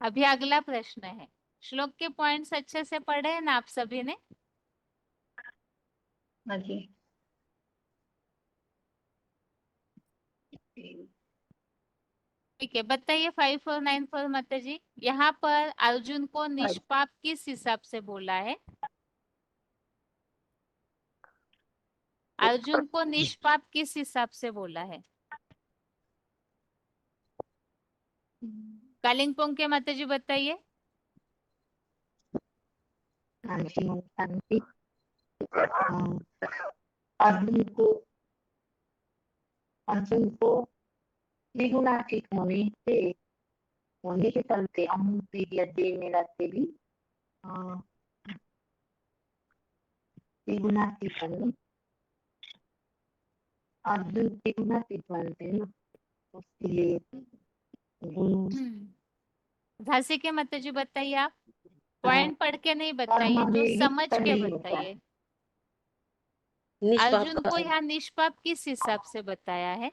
अभी अगला प्रश्न है। श्लोक के पॉइंट्स अच्छे से पढ़े हैं ना आप सभी ने? हाँ जी। ठीक है, बताइए 5494 माता जी, यहाँ पर अर्जुन को निष्पाप किस हिसाब से बोला है? अर्जुन को निष्पाप किस हिसाब से बोला है? कालिंपोंग के माता जी बताइए। शांति। अर्जुन को त्रिगुणातीत होने के चलते अमुक पीरियड डे मेरा तेरी त्रिगुणातीत अर्जुन त्रिगुणातीत बनते हैं ना, उसके लिए झांसी के माता जी बताइए, आप पॉइंट पढ़ के नहीं बताइए, जो समझ के बताइए। निष्पाप अर्जुन को यहाँ निष्पाप किस हिसाब से बताया है?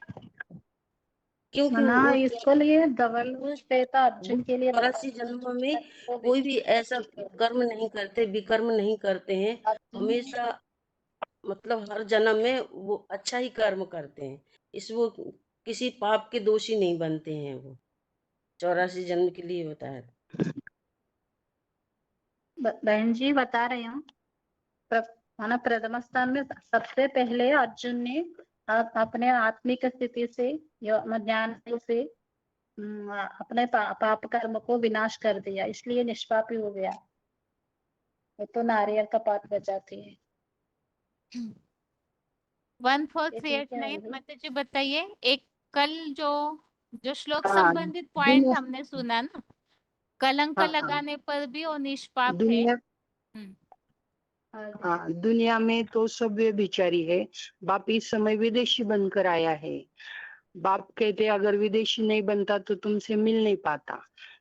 क्योंकि मना वो इसके लिए डबल श्वेता अर्जुन के लिए 84 जन्मों में कोई भी ऐसा कर्म नहीं करते, विकर्म नहीं करते हैं, हमेशा मतलब हर जन्म में वो अच्छा ही कर्म करते हैं, इस वो किसी पाप के दोषी नहीं बनते हैं। वो 84 जन्म के लिए होता है। बहन जी बता रही हूँ, प्रथम स्थान में सबसे पहले अर्जुन ने अपने आत्मिक स्थिति से ज्ञान से अपने पाप कर्म को विनाश कर दिया, इसलिए निष्पापी हो गया। वो तो नारियल का पात बचाती है। 1438 माता जी बताइए, एक कल जो श्लोक हाँ, संबंधित पॉइंट हमने सुना ना, कलंक हाँ, लगाने पर भी वो निष्पाप है। दुनिया हाँ, दुनिया में तो सब बेचारी है। बाप इस समय विदेशी बनकर आया है। बाप कहते अगर विदेशी नहीं बनता तो तुमसे मिल नहीं पाता,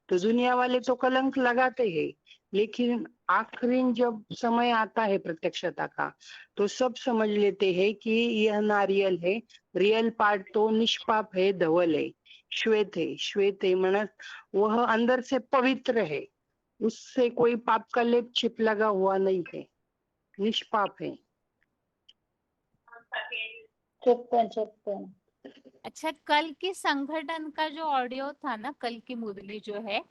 तो दुनिया वाले तो कलंक लगाते हैं, लेकिन आखिरी जब समय आता है प्रत्यक्षता का, तो सब समझ लेते हैं कि यह नारियल है, रियल पार्ट तो निष्पाप है, धवल है, श्वेत है। श्वेत है मतलब वह अंदर से पवित्र है, उससे कोई पाप का लेप छिप लगा हुआ नहीं है, निष्पाप है। चुप्पन अच्छा, कल की संगठन का जो ऑडियो था ना, कल की मुरली जो है,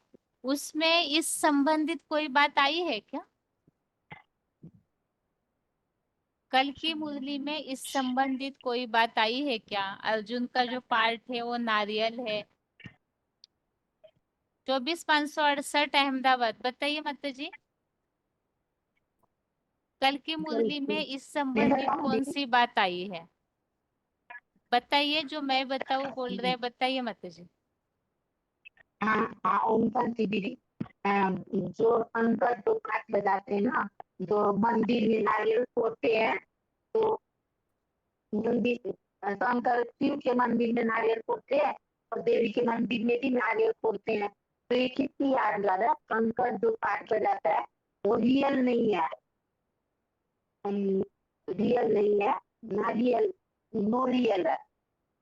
उसमें इस संबंधित कोई बात आई है क्या? कल की मुरली में इस संबंधित कोई बात आई है क्या? अर्जुन का जो पार्ट है वो नारियल है। 24,568 अहमदाबाद बताइए माता जी, कल की मुरली में इस संबंधित कौन सी बात आई है? बताइए, जो मैं बताऊं बोल रहे हैं, बताइए माता जी। ओंकार दीदी, जो अंकर तो काट बजाते हैं ना, जो मंदिर में नारियल फोड़ते हैं, तो मंदिर अंकर शिव के मंदिर में नारियल फोड़ते हैं और देवी के मंदिर में भी नारियल फोड़ते हैं, तो ये कितनी याद ज्यादा अंकर जो काट बजाता है वो रियल नहीं है, रियल नहीं है, नारियल नो रियल है,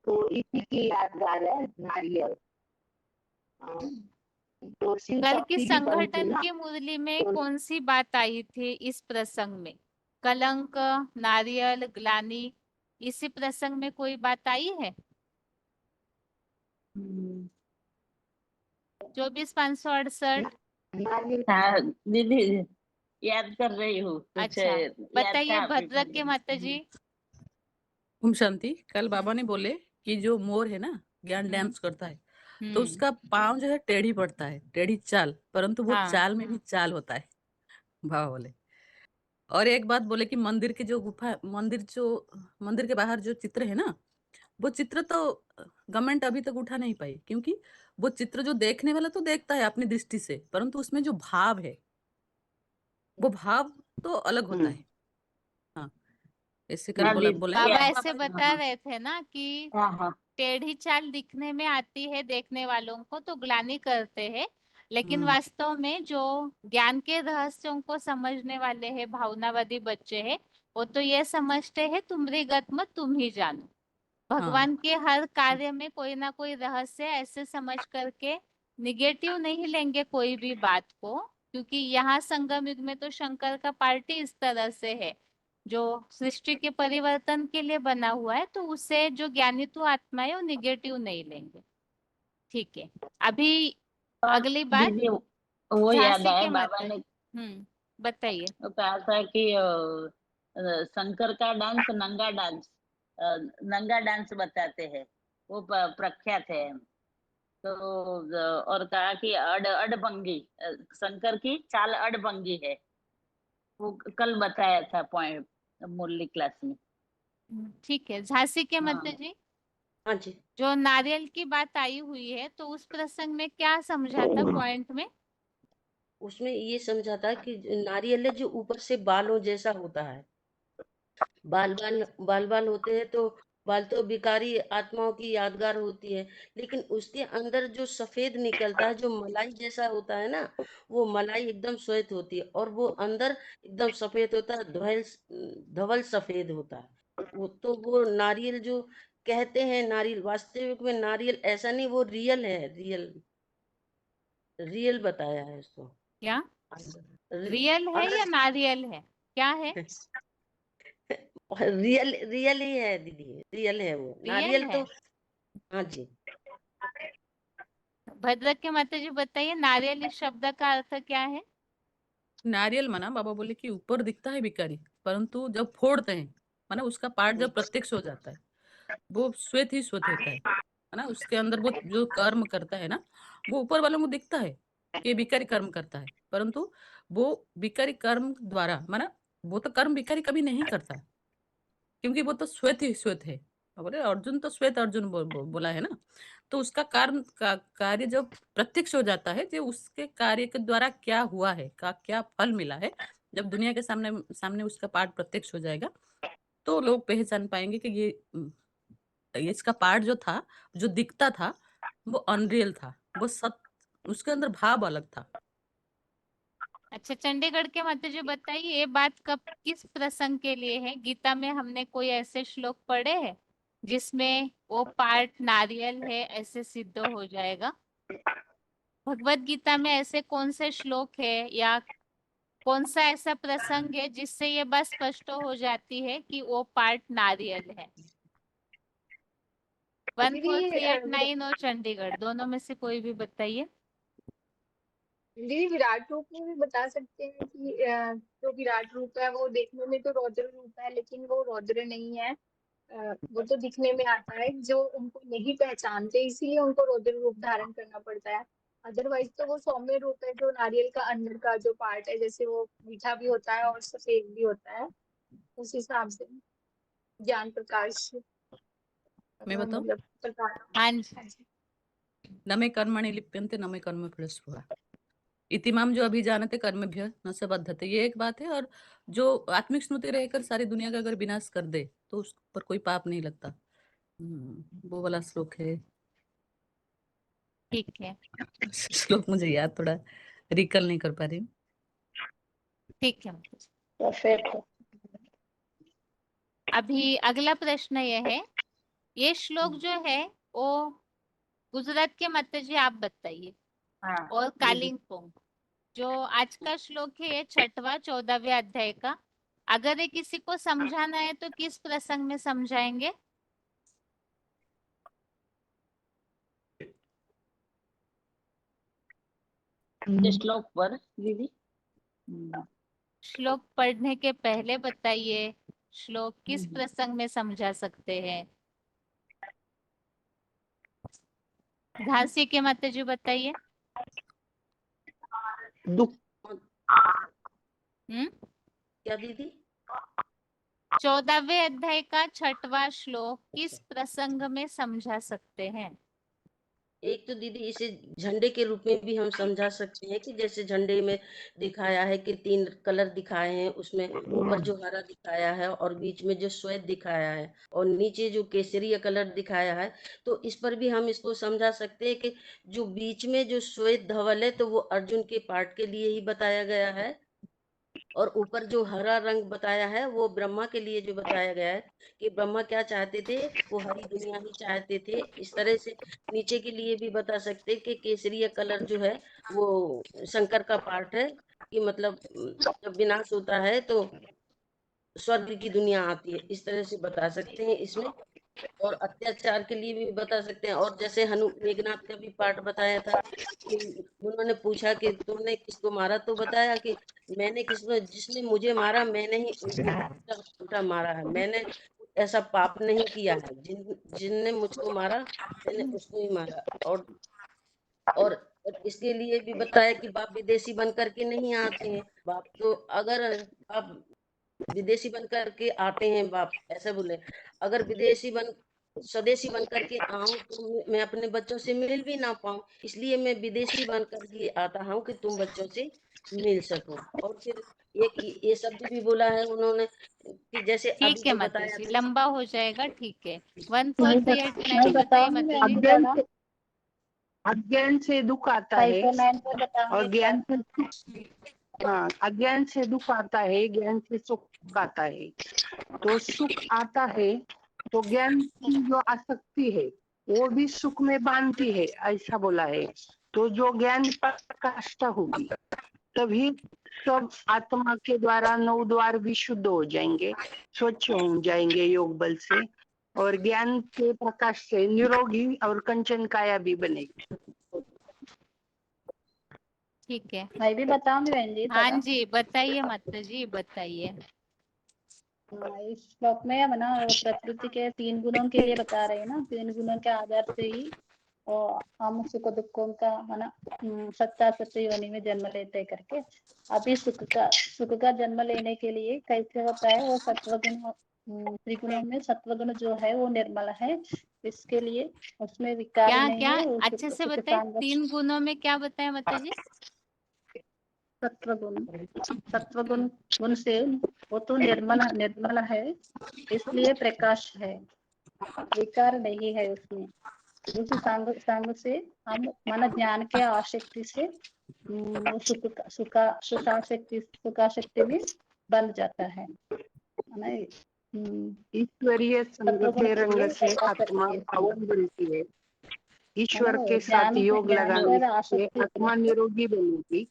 तो इसी की यादगार है नारियल। तो शिव कल की शक्ति भी बनती संगठन ना, की मुरली में तो कौन सी बात आई थी इस प्रसंग में? कलंक, नारियल, ग्लानि, इसी प्रसंग में कोई बात आई है? 24,568। हाँ दीदी, याद कर रही हूँ कुछ। अच्छा, याद बताइए था अभी भद्रक के माता जी। ओम शांति। कल बाबा ने बोले कि जो मोर है ना, ज्ञान डांस करता है, तो उसका पाँव जो है टेढ़ी पड़ता है, टेढ़ी चाल, परंतु वो हाँ। चाल में भी चाल होता है, बाबा बोले। और एक बात बोले कि मंदिर के जो गुफा, मंदिर के बाहर जो चित्र है ना, वो चित्र तो गवर्नमेंट अभी तक उठा नहीं पाई, क्योंकि वो चित्र जो देखने वाला तो देखता है अपनी दृष्टि से, परंतु उसमें जो भाव है, वो भाव तो अलग होता है। हाँ, ऐसे कल बोला बाबा है। ऐसे बता रहे थे ना कि टेढ़ी चाल दिखने में आती है देखने वालों को तो ग्लानि करते हैं, लेकिन वास्तव में जो ज्ञान के रहस्यों को समझने वाले हैं, भावनावादी बच्चे हैं, वो तो ये समझते हैं तुम्हारी गत मत तुम ही जानो। भगवान के हर कार्य में कोई ना कोई रहस्य, ऐसे समझ करके निगेटिव नहीं लेंगे कोई भी बात को, क्योंकि यहाँ संगम युग में तो शंकर का पार्टी इस तरह से है जो सृष्टि के परिवर्तन के लिए बना हुआ है, तो उसे जो ज्ञानित्व आत्मा है वो निगेटिव नहीं लेंगे। ठीक है, अभी अगली बात दीदी वो याद झांसी आया, के बाबा माता। ने बताइए। वो कहा था कि शंकर का डांस नंगा डांस बताते हैं, वो प्रख्यात है। तो और कहा कि अड़भंगी, शंकर की चाल अड़भंगी है, वो कल बताया था पॉइंट। मुरली क्लास में। ठीक है, झांसी के हाँ। माता जी, हाँ जी। जो नारियल की बात आई हुई है तो उस प्रसंग में क्या समझा था पॉइंट में? उसमें ये समझा था कि नारियल है जो ऊपर से बालों जैसा होता है, बाल होते हैं, तो बाल तो विकारी आत्माओं की यादगार होती है, लेकिन उसके अंदर जो सफेद निकलता है, जो मलाई जैसा होता है ना, वो मलाई एकदम श्वेत होती है, और वो अंदर एकदम सफेद होता है, धवल सफेद होता है। वो नारियल जो कहते हैं, नारियल वास्तविक में नारियल ऐसा नहीं, वो रियल है, रियल बताया है उसको। क्या रि- रियल है या नारियल है, क्या है? रियल ही है दीदी, रियल है वो रियल नारियल है। तो। हाँ जी। भद्रक के माता जी बताइए, नारियल इस शब्द का अर्थ क्या है? नारियल माना बाबा बोले कि ऊपर दिखता है भिखारी, परंतु जब फोड़ते हैं माना उसका पार्ट जब प्रत्यक्ष हो जाता है, वो श्वेत ही श्वेत होता है ना। उसके अंदर वो जो कर्म करता है ना, वो ऊपर वालों को दिखता है कि भिखारी कर्म करता है, परंतु वो भिखारी कर्म द्वारा माना वो तो कर्म भिखारी कभी नहीं करता, क्योंकि वो तो श्वेत ही श्वेत है। बोले अर्जुन तो श्वेत अर्जुन बोला है ना, तो उसका कार्य जब प्रत्यक्ष हो जाता है, जो उसके कार्य के द्वारा क्या हुआ है, का क्या फल मिला है, जब दुनिया के सामने सामने उसका पार्ट प्रत्यक्ष हो जाएगा, तो लोग पहचान पाएंगे कि ये इसका पार्ट जो था, जो दिखता था, वो अनरियल था, वो उसके अंदर भाव अलग था। अच्छा, चंडीगढ़ के माता जी बताइए, ये बात कब किस प्रसंग के लिए है? गीता में हमने कोई ऐसे श्लोक पढ़े हैं जिसमें वो पार्ट नारियल है ऐसे सिद्ध हो जाएगा? भगवत गीता में ऐसे कौन से श्लोक है या कौन सा ऐसा प्रसंग है जिससे ये बात स्पष्ट हो जाती है कि वो पार्ट नारियल है? दीदी ये 14389 और चंडीगढ़, दोनों में से कोई भी बताइए। दीदी विराट रूप में भी बता सकते हैं कि जो विराट रूप है वो देखने में तो रौद्र रूप है, लेकिन वो रौद्र नहीं है। वो तो दिखने में आता है, जो उनको नहीं पहचानते इसीलिए उनको रौद्र रूप धारण करना पड़ता है। अदरवाइज तो वो सौम्य रूप है, जो नारियल का अंदर का जो पार्ट है, जैसे वो मीठा भी होता है और सफेद भी होता है, उस हिसाब से ज्ञान प्रकाश मैं बताऊं, मतलब प्रकाश। हाँ जी। न मे कर्मणि लिप्यन्ते न मे कर्मफल स्पृहा इतिमाम जो अभी जानते कर्मभ्य न स बद्धते, ये एक बात है। और जो आत्मिक स्मृति रहकर सारी दुनिया का अगर विनाश कर दे तो उस पर कोई पाप नहीं लगता। वो वाला श्लोक है। ठीक है, श्लोक मुझे याद थोड़ा रिकल नहीं कर पा रही हूँ। ठीक है। अभी अगला प्रश्न यह है, ये श्लोक जो है वो गुजरात के माता जी आप बताइए, और कालिंपोंग जो आज का श्लोक है, ये 6वां 14वें अध्याय का। अगर ये किसी को समझाना है तो किस प्रसंग में समझाएंगे? श्लोक पर दीदी। श्लोक पढ़ने के पहले बताइए, श्लोक किस प्रसंग में समझा सकते हैं? झांसी के माता जी बताइए। क्या दीदी? 14वें अध्याय का 6वां श्लोक किस प्रसंग में समझा सकते हैं? एक तो दीदी इसे झंडे के रूप में भी हम समझा सकते हैं कि जैसे झंडे में दिखाया है कि 3 कलर दिखाए हैं, उसमें ऊपर जो हरा दिखाया है और बीच में जो श्वेत दिखाया है और नीचे जो केसरिया कलर दिखाया है, तो इस पर भी हम इसको समझा सकते हैं कि जो बीच में जो श्वेत धवल है तो वो अर्जुन के पार्ट के लिए ही बताया गया है, और ऊपर जो हरा रंग बताया है वो ब्रह्मा के लिए जो बताया गया है कि ब्रह्मा क्या चाहते थे, वो हरी दुनिया ही चाहते थे। इस तरह से नीचे के लिए भी बता सकते हैं कि केसरिया कलर जो है वो शंकर का पार्ट है, कि मतलब जब विनाश होता है तो स्वर्ग की दुनिया आती है, इस तरह से बता सकते हैं इसमें। और अत्याचार के लिए भी बता सकते हैं। और जैसे मेघनाथ का भी पार्ट बताया था कि उन्होंने पूछा कि तुमने किसको मारा, तो बताया कि मैंने जिसने मुझे मारा मैंने ही उनको उल्टा मारा है, मैंने ऐसा पाप नहीं किया है, जिनने मुझको मारा मैंने उसको ही मारा। और इसके लिए भी बताया कि बाप विदेशी बन करके नहीं आते हैं, बाप तो अगर बाप विदेशी बन करके आते हैं बाप, ऐसा बोले। अगर स्वदेशी बन करके आऊं तो मैं अपने बच्चों से मिल भी ना पाऊं, इसलिए मैं विदेशी बन करके आता हूं कि तुम बच्चों से मिल सको। और फिर एक ये शब्द भी बोला है उन्होंने कि जैसे अभी ठीक है जो माता बताया जी, था। लंबा हो जाएगा, ठीक है। मैं 1438 बताइए माता जी। अज्ञान से दुख आता है 549 पे और बताऊंगी ज्ञान से, हाँ, अज्ञान से दुख आता है, ज्ञान से सुख आता है। तो सुख आता है तो ज्ञान की जो आसक्ति है वो भी सुख में बांधती है, ऐसा बोला है। तो जो ज्ञान प्रकाष्ठा होगी तभी सब आत्मा के द्वारा 9 द्वार भी शुद्ध हो जाएंगे, स्वच्छ हो जाएंगे योग बल से, और ज्ञान के प्रकाश से निरोगी और कंचन काया भी बनेगी। ठीक है, मैं भी बताऊंगी बहन जी हाँ थोड़ा। जी बताइए माता जी, बताइए। इस श्लोक में है ना वो प्रकृति के 3 गुणों के लिए बता रहे हैं ना, 3 गुणों के आधार से ही और हम सुख दुखों का है ना सत्ता सत्य योनि में जन्म लेते हैं करके। अभी सुख का जन्म लेने के लिए कैसे होता है, वो सत्वगुण त्रिगुणों में सत्वगुण जो है वो निर्मल है, इसके लिए उसमें विकार क्या नहीं क्या है। वो अच्छे से बताइए, 3 गुणों में क्या बताया माता जी? सत्वगुण गुण से वो तो निर्मल है, इसलिए प्रकाश है, विकार नहीं है उसमें। उसी सांग से हम मन ज्ञान के आसक्ति से सुखाशक्ति में बन जाता है ना। ईश्वरीय संग सत्वगुण के के रंग लिए से आत्मा आसक्ति पावन बनती है। ईश्वर है के साथ योग ज्ञान लगाने पर से आसक्ति आत्मा निरोगी बनेगी।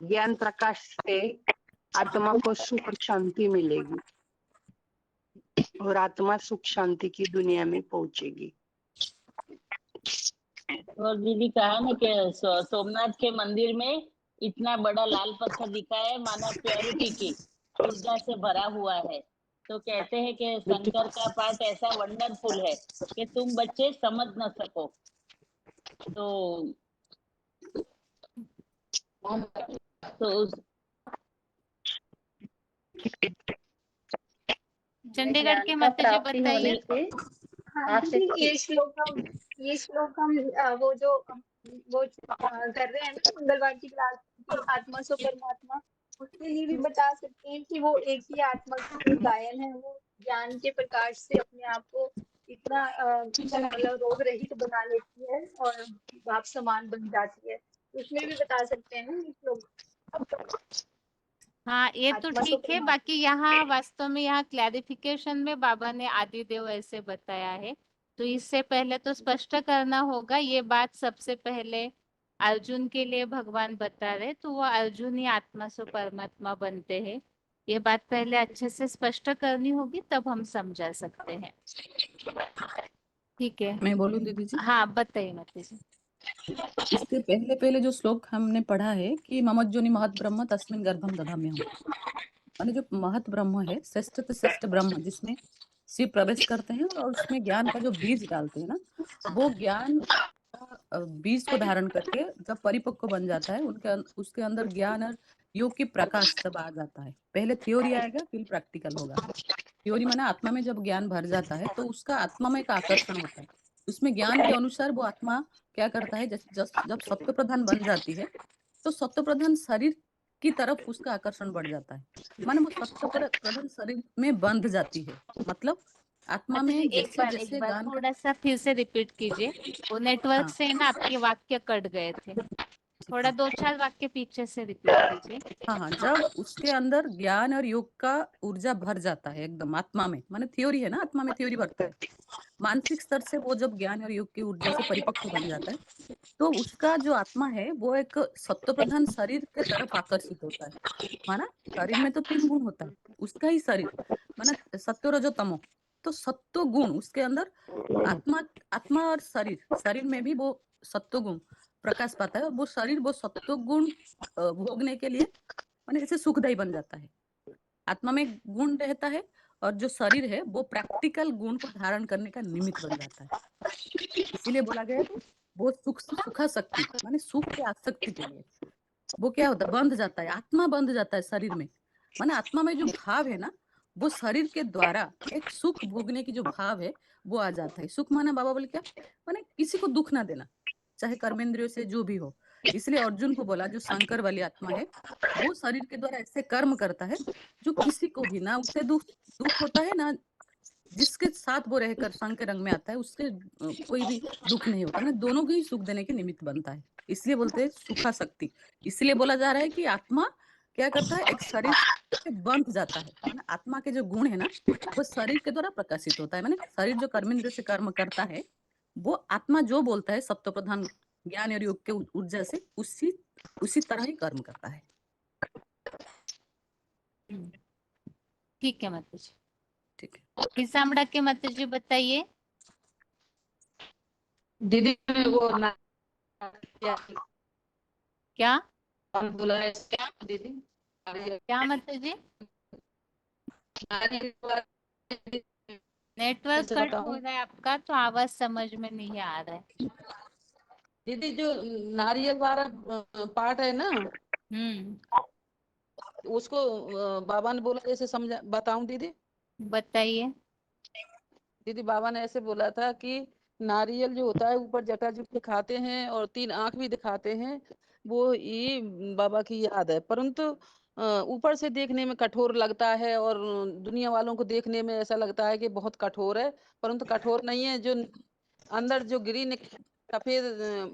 ज्ञान प्रकाश से आत्मा को सुख शांति मिलेगी और आत्मा सुख शांति की दुनिया में पहुंचेगी। और दीदी कहा ना कि सोमनाथ के मंदिर में इतना बड़ा लाल पत्थर दिखा है, माना प्योरिटी की ऊर्जा से भरा हुआ है। तो कहते हैं कि शंकर का पाठ ऐसा वंडरफुल है कि तुम बच्चे समझ न सको। तो चंडीगढ़ के का माता जी प्राप्ति होने बताइए। से हाँ दीदी, ये श्लोक हम वो जो कर रहे हैं ना मंगलवार की क्लास की आत्मा सो परमात्मा, उसके लिए भी बता सकते हैं कि वो एक ही आत्मा की गायन है। वो ज्ञान के प्रकाश से अपने आप को इतना मतलब रोग रहित बना लेती है और बाप समान बन जाती है। उसमें भी बता सकते हैं ना ये श्लोक। हाँ ये तो आत्मा सो ठीक है, बाकी यहाँ वास्तव में यहाँ क्लैरिफिकेशन में बाबा ने आदिदेव ऐसे बताया है, तो इससे पहले तो स्पष्ट करना होगा ये बात। सबसे पहले अर्जुन के लिए भगवान बता रहे, तो वो अर्जुन ही आत्मा से परमात्मा बनते हैं, ये बात पहले अच्छे से स्पष्ट करनी होगी, तब हम समझा सकते हैं। ठीक है, मैं बोलूं दीदी जी? हाँ बताइए माता जी। इसके पहले जो श्लोक हमने पढ़ा है कि ममज्जोनि महत ब्रह्म तस्मिन् गर्भम दधाम्यहम्, माने जो महत ब्रह्म है, श्रेष्ठ से श्रेष्ठ ब्रह्म जिसमें शिव प्रवेश करते हैं और उसमें ज्ञान का जो बीज डालते हैं ना, वो ज्ञान बीज को धारण करके जब परिपक्व बन जाता है, उसके अंदर ज्ञान और योग की प्रकाश सब आ जाता है। पहले थ्योरी आएगा फिर प्रैक्टिकल होगा। थ्योरी माने आत्मा में जब ज्ञान भर जाता है तो उसका आत्मा में एक आकर्षण होता है, उसमें ज्ञान के अनुसार वो आत्मा क्या करता है, जब सत्व प्रधान बन जाती है तो सत्व प्रधान शरीर की तरफ उसका आकर्षण बढ़ जाता है, माने वो सत्व प्रधान शरीर में बंध जाती है। मतलब आत्मा माता जी में एक बार ज्ञान थोड़ा सा फिर से रिपीट कीजिए, वो नेटवर्क हाँ से ना आपके वाक्य कट गए थे, थोड़ा 2-4 वाक्य पीछे से रिपीट कीजिए। हाँ, जब उसके अंदर ज्ञान और योग का ऊर्जा भर जाता है एकदम आत्मा में, माने थ्योरी है ना, आत्मा में थ्योरी भरता है, मानसिक स्तर से वो जब ज्ञान और योग की ऊर्जा से परिपक्व बन जाता है तो उसका जो आत्मा है वो एक सत्व प्रधान शरीर के तरफ आकर्षित होता है। माना शरीर में तो 3 गुण होता है, उसका ही शरीर माना सत्व रजो तमो, तो सत्व गुण उसके अंदर आत्मा और शरीर में भी वो सत्व गुण प्रकाश पाता है, और वो शरीर वो सत्व गुण भोगने के लिए माने जैसे सुखदायी बन जाता है। आत्मा में गुण रहता है और जो शरीर है वो प्रैक्टिकल गुण को धारण करने का निमित्त बन जाता है। इसीलिए बोला गया है कि वो सुखाशक्ति माने सुख की आसक्ति के लिए वो क्या होता है, बंध जाता है, आत्मा बंध जाता है शरीर में। माने आत्मा में जो भाव है ना वो शरीर के द्वारा एक सुख भोगने की जो भाव है वो आ जाता है। सुख माना बाबा बोले क्या, माने किसी को दुख ना देना, चाहे कर्मेंद्रियों से जो भी हो। इसलिए अर्जुन को बोला जो शंकर वाली आत्मा है वो शरीर के द्वारा ऐसे कर्म करता है जो किसी को भी ना उससे दुख दुख होता है, ना जिसके साथ वो रहकर संग के रंग में आता है उसके कोई भी दुख नहीं होता, मतलब दोनों को ही सुख देने के निमित्त बनता है। इसलिए बोलते हैं सुखा शक्ति। इसलिए बोला जा रहा है कि आत्मा क्या करता है, एक शरीर से बंध जाता है। माने आत्मा के जो गुण है ना वो शरीर के द्वारा प्रकाशित होता है। माने शरीर जो कर्मेंद्र से कर्म करता है वो आत्मा जो बोलता है सत्व प्रधान ज्ञान और योग के ऊर्जा से उसी तरह ही कर्म करता है। ठीक है माता जी। ठीक है। किसामड़ा के माता जी बताइए। दीदी वो क्या बोला है क्या दीदी? क्या माता जी? नेटवर्क कट हो रहा है आपका, तो आवाज समझ में नहीं आ रहा है। दीदी जो नारियल वाला पार्ट है ना, उसको बाबा ने बोला जैसे समझा, बताऊं दीदी? बताइए। दीदी बाबा ने ऐसे बोला था कि नारियल जो होता है ऊपर जटाजूट दिखाते हैं और 3 आंख भी दिखाते हैं, वो ये बाबा की याद है। परंतु ऊपर से देखने में कठोर लगता है और दुनिया वालों को देखने में ऐसा लगता है कि बहुत कठोर है, परंतु कठोर नहीं है। जो अंदर जो ग्रीन सफेद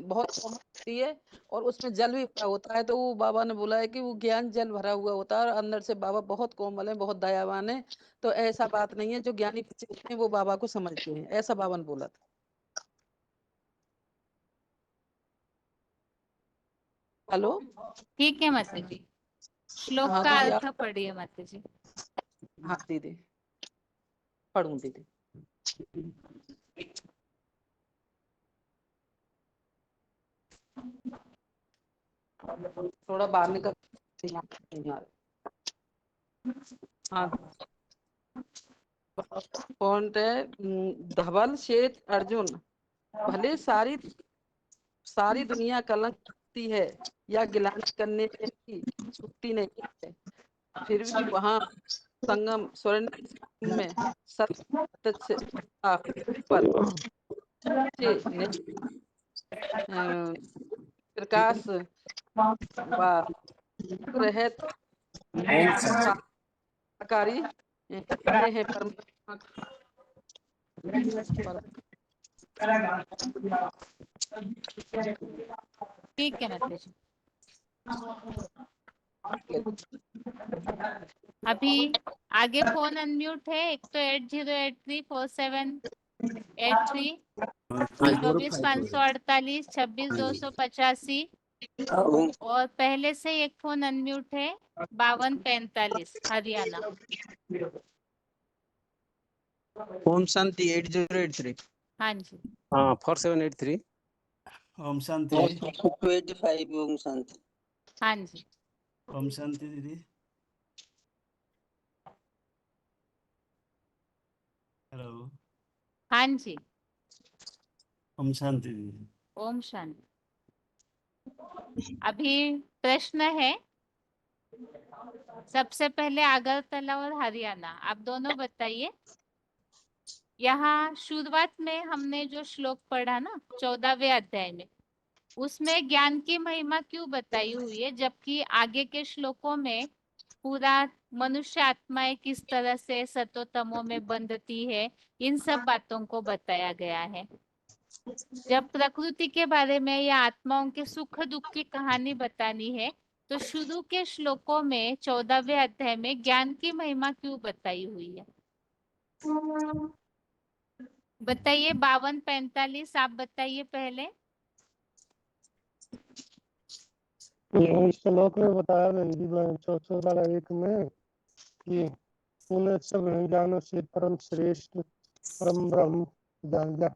बहुत होती है और उसमें जल भी भरा होता है, तो वो बाबा ने बोला है कि वो ज्ञान जल भरा हुआ होता है और अंदर से बाबा बहुत कोमल है, बहुत दयावान है। तो ऐसा बात नहीं है, जो ज्ञानी बच्चे होते हैं वो बाबा को समझते हैं, ऐसा बाबा ने बोला था। हेलो, ठीक है माता जी, श्लोक हाँ का दीदी अर्थ आप, पढ़िए माता जी। हाँ दीदी पढ़ूं दीदी। थोड़ा बाहर निकल, हाँ पॉइंट है। धवल श्वेत अर्जुन, भले सारी दुनिया कलंक करती है या गिलान करने में भी छूटती नहीं है, फिर भी वहाँ संगम स्वर्ण में सत्य से पर प्रकाश रहित साकारी हैं परमात्मा। ठीक है माता जी। अभी आगे फोन अनम्यूट है, एक तो 80834783, 24,548, 26,285 और पहले से एक फोन अनम्यूट है 5245 हरियाणा। ओम शांति 8083। हाँ जी। हाँ 4783। ओम शांति 285 ओम शांति। हाँ जी। ओम शांति दीदी। हेलो। हाँ जी। ओम शांति दीदी। ओम शांति। अभी प्रश्न है, सबसे पहले अगरतला और हरियाणा, आप दोनों बताइए। यहाँ शुरुआत में हमने जो श्लोक पढ़ा ना 14वें अध्याय में, उसमें ज्ञान की महिमा क्यों बताई हुई है, जबकि आगे के श्लोकों में पूरा मनुष्य आत्माएं किस तरह से सतोतमो में बंधती है, इन सब बातों को बताया गया है। जब प्रकृति के बारे में या आत्माओं के सुख दुख की कहानी बतानी है, तो शुरू के श्लोकों में 14वें अध्याय में ज्ञान की महिमा क्यों बताई हुई है? बताइए। 5245 आप बताइए पहले। श्लोक में बताया बहन 14:1 में कि उन्हें सब ज्ञानों से परम श्रेष्ठ परम ब्रह्म जान जा,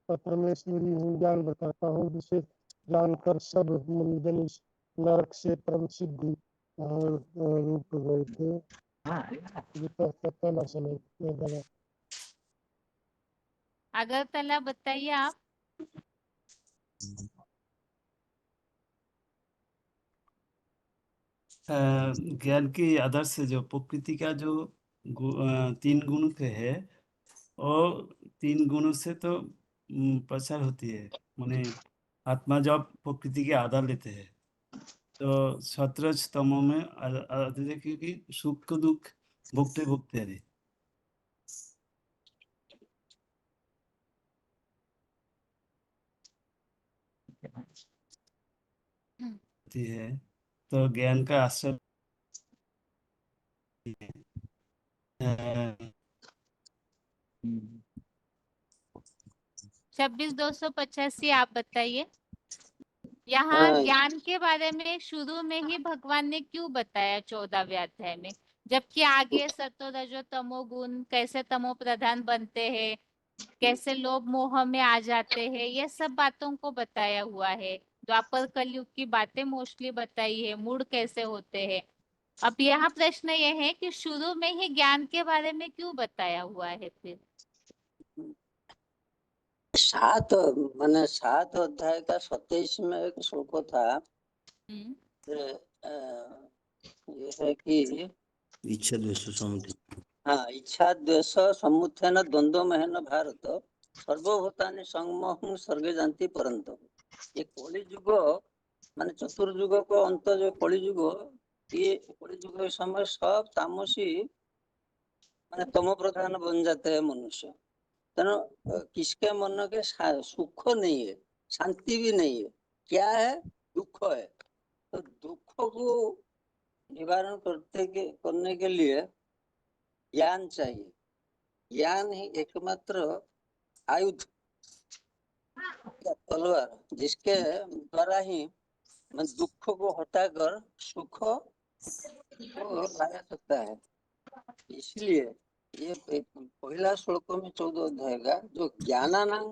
परमेश्वरी हूँ ज्ञान बताता हूँ, जिसे जानकर सब मुनिजन इस नरक से परम सिद्धि रूप गए थे। अगरतला बताइए आप। ज्ञान की आदर्श से जो प्रकृति का जो तीन गुण के है और तीन गुणों से तो प्रचार होती है माने आत्मा जब प्रकृति के आधार लेते हैं तो सत्रज तमो में आते थे क्योंकि सुख दुख भोगते भोगते है है तो ज्ञान का आश्रय 26,285 आप बताइए। यहाँ हाँ ज्ञान के बारे में शुरू में ही भगवान ने क्यों बताया 14वें अध्याय में, जबकि आगे सतो रजो तमो गुण कैसे तमो प्रधान बनते हैं, कैसे लोभ मोह में आ जाते हैं, ये सब बातों को बताया हुआ है। द्वापर कलयुग की बातें मोस्टली बताई है, मूड कैसे होते हैं। अब यहाँ प्रश्न ये है कि शुरू में ही ज्ञान के बारे में क्यों बताया हुआ है फिर? 7 अध्याय का 27 में एक श्लोक था ये है कि इच्छा द्वेष समुद्र हाँ इच्छा द्वेष समुत्थान द्वंद्व में न भारत सर्वभूतानि संमोहं सर्गे जानती परंतु ये कलि युग माने चतुर्युग को अंत जो कलि युग ये कलि युग के समय सब तामसी माने तमो प्रधान बन जाते हैं मनुष्य। तेना किसके मन के सुख नहीं है, शांति भी नहीं है, क्या है दुख है। तो दुख को निवारण करने के लिए ज्ञान चाहिए। ज्ञान ही एकमात्र आयुध या तलवार जिसके द्वारा ही दुख को हटाकर सुख को लाया सकता है। इसलिए ये पहला श्लोक में 14 अध्याय का जो ज्ञानानां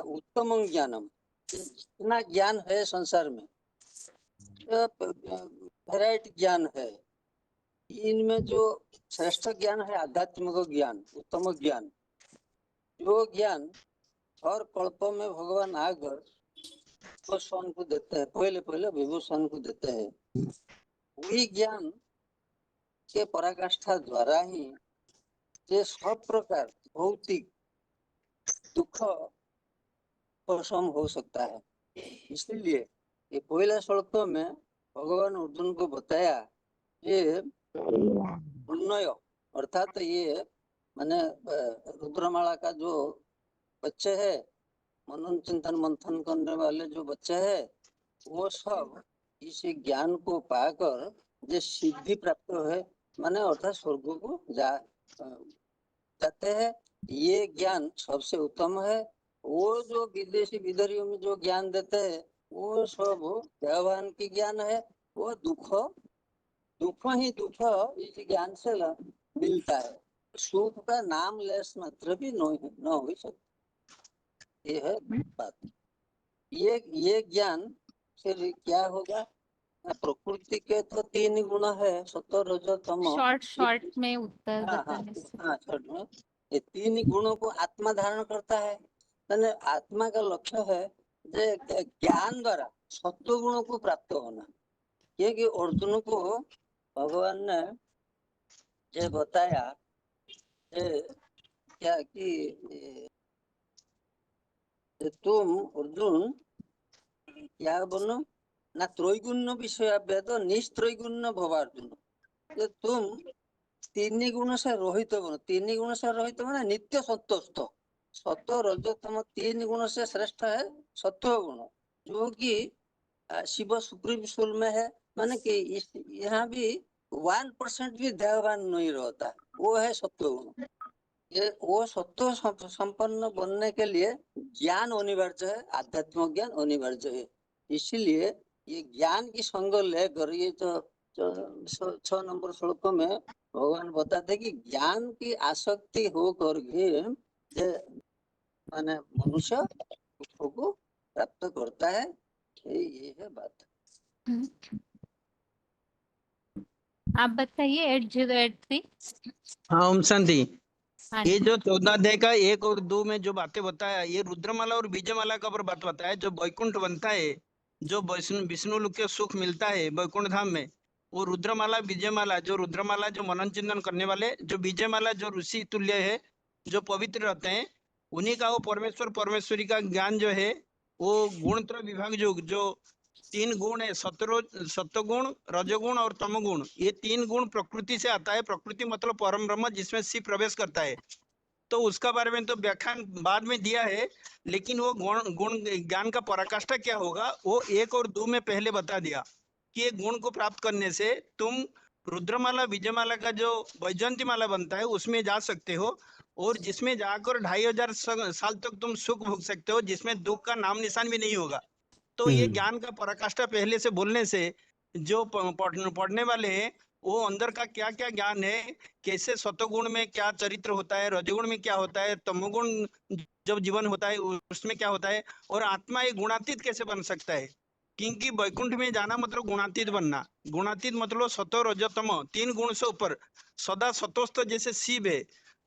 उत्तम ज्ञानम, जितना ज्ञान है संसार में वैरायटी ज्ञान है, इनमें जो श्रेष्ठ ज्ञान है आध्यात्मिक ज्ञान, उत्तम ज्ञान। जो ज्ञान हर कल्प में भगवान आकर विभूषण को देते हैं, पहले विभूषण को देते हैं। वही ज्ञान के पराकाष्ठा द्वारा ही ये सब प्रकार भौतिक दुख उपशम हो सकता है। इसलिए ये पहला श्लोक में भगवान अर्जुन को बताया ये उन्नय अर्थात ये माने रुद्रमाला का जो बच्चे है, मनन चिंतन मंथन करने वाले जो बच्चे है, वो सब इस ज्ञान को पाकर जो सिद्धि प्राप्त है माने अर्थात स्वर्ग को जाते हैं। ये ज्ञान सबसे उत्तम है। वो जो विदेशी विदरियों में जो ज्ञान देते हैं वो सब देवान की ज्ञान है। वो दुख ही दुख इस ज्ञान से मिलता है। सुख का नाम लेस मात्र भी न हो सकता। ये है बात। ये ज्ञान फिर क्या होगा? प्रकृति के तो 3 गुण है, सत्व रजो तमो। शॉर्ट में उत्तर बताने से। शॉर्ट में ये 3 गुणों को आत्मा धारण करता है। आत्मा का लक्ष्य है ज्ञान द्वारा सत्व गुणों को प्राप्त होना। क्योंकि अर्जुन को भगवान ने ये बताया क्या कि तुम अर्जुन क्या बनो ना त्रैगुण्य विषय वेद निस्त्रैगुण्य भवार्जुन। तुम 3 गुण से रहित बनो। 3 गुण से रहित माने नित्य संतुष्ट। सत्व रजो तम 3 गुण से श्रेष्ठ है सत्व गुण, जो कि शिव सुप्रीम सोल में है। माने कि यहाँ भी 1% भी देहवान नहीं रहता, वो है सत्व गुण। ये वो सत्व संपन्न बनने के लिए ज्ञान अनिवार्य है, आध्यात्मिक ज्ञान अनिवार्य है। इसलिए ये ज्ञान की संग लेकर ये जो 6 नंबर श्लोक में भगवान बताते कि ज्ञान की आसक्ति होकर के माने मनुष्य उसको प्राप्त करता है। ये है बात। आप बताइए 8083। हाँ ओम शांति। हाँ ये जी। जो 14 अध्याय का 1 और 2 में जो बातें बताया, ये रुद्रमाला और बीजमाला का ऊपर बात बताया। जो वैकुंठ बनता है, जो विष्णु लोग के सुख मिलता है वैकुंठ धाम में, वो रुद्रमाला विजयमाला, जो रुद्रमाला जो मनन चिंतन करने वाले, जो विजयमाला जो ऋषि तुल्य है, जो पवित्र रहते हैं, उन्हीं का वो परमेश्वर परमेश्वरी का ज्ञान जो है, वो गुणत्रय विभाग जो 3 गुण है, सत्वगुण, रजोगुण और तमोगुण, ये 3 गुण प्रकृति से आता है। प्रकृति मतलब परम ब्रह्म जिसमें शिव प्रवेश करता है। तो उसका बारे में तो व्याख्यान बाद में दिया है, लेकिन वो गुण ज्ञान का पराकाष्ठा क्या होगा वो 1 और 2 में पहले बता दिया कि ये गुण को प्राप्त करने से तुम रुद्रमाला विजयमाला का जो वैजयंती माला बनता है उसमें जा सकते हो, और जिसमें जाकर 2500 साल तक तुम सुख भोग सकते हो, जिसमें दुख का नाम निशान भी नहीं होगा। तो ये ज्ञान का पराकाष्ठा पहले से बोलने से जो पढ़ने वाले हैं वो अंदर का क्या क्या ज्ञान है, कैसे सतोगुण में क्या चरित्र होता है, रजोगुण में क्या होता है, तमोगुण जब जीवन होता है उसमें क्या होता है, और आत्मा एक गुणातीत कैसे बन सकता है। क्योंकि वैकुंठ में जाना मतलब गुणातीत बनना। गुणातीत मतलब सतो रजो तमो 3 गुण से ऊपर, सदा सतोस्थ जैसे शिव है,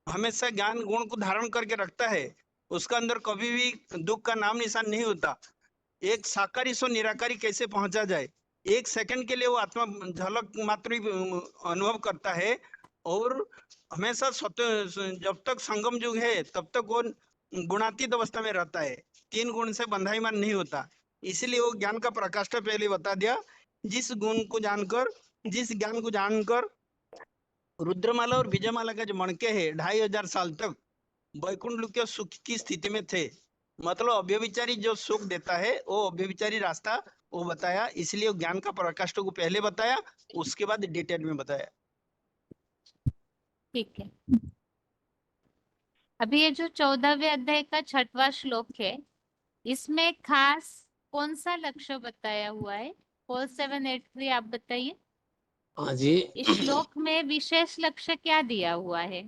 हमेशा ज्ञान गुण को धारण करके रखता है, उसका अंदर कभी भी दुख का नाम निशान नहीं होता। एक साकारी से निराकारी कैसे पहुंचा जाए, 1 सेकंड के लिए वो आत्मा झलक मात्र अनुभव करता है, और हमेशा जब तक संगम युग है तब तक वो गुणातीत अवस्था में रहता है, 3 गुण से बंधाईमान नहीं होता। इसलिए वो ज्ञान का प्रकाष्ठा पहले बता दिया। जिस ज्ञान को जानकर रुद्रमाला और विजयमाला का जो मणके है 2500 साल तक वैकुंठ लोक के सुख की स्थिति में थे। मतलब अव्यभिचारी जो सुख देता है वो अव्यभिचारी रास्ता वो बताया, इसलिए ज्ञान का पराकाष्ठा को पहले बताया, उसके बाद डिटेल में बताया। ठीक है। अभी ये जो 14वें अध्याय का 6वां श्लोक है, इसमें खास कौन सा लक्ष्य बताया हुआ है? 4783 आप बताइए। हाँ जी। इस श्लोक में विशेष लक्ष्य क्या दिया हुआ है?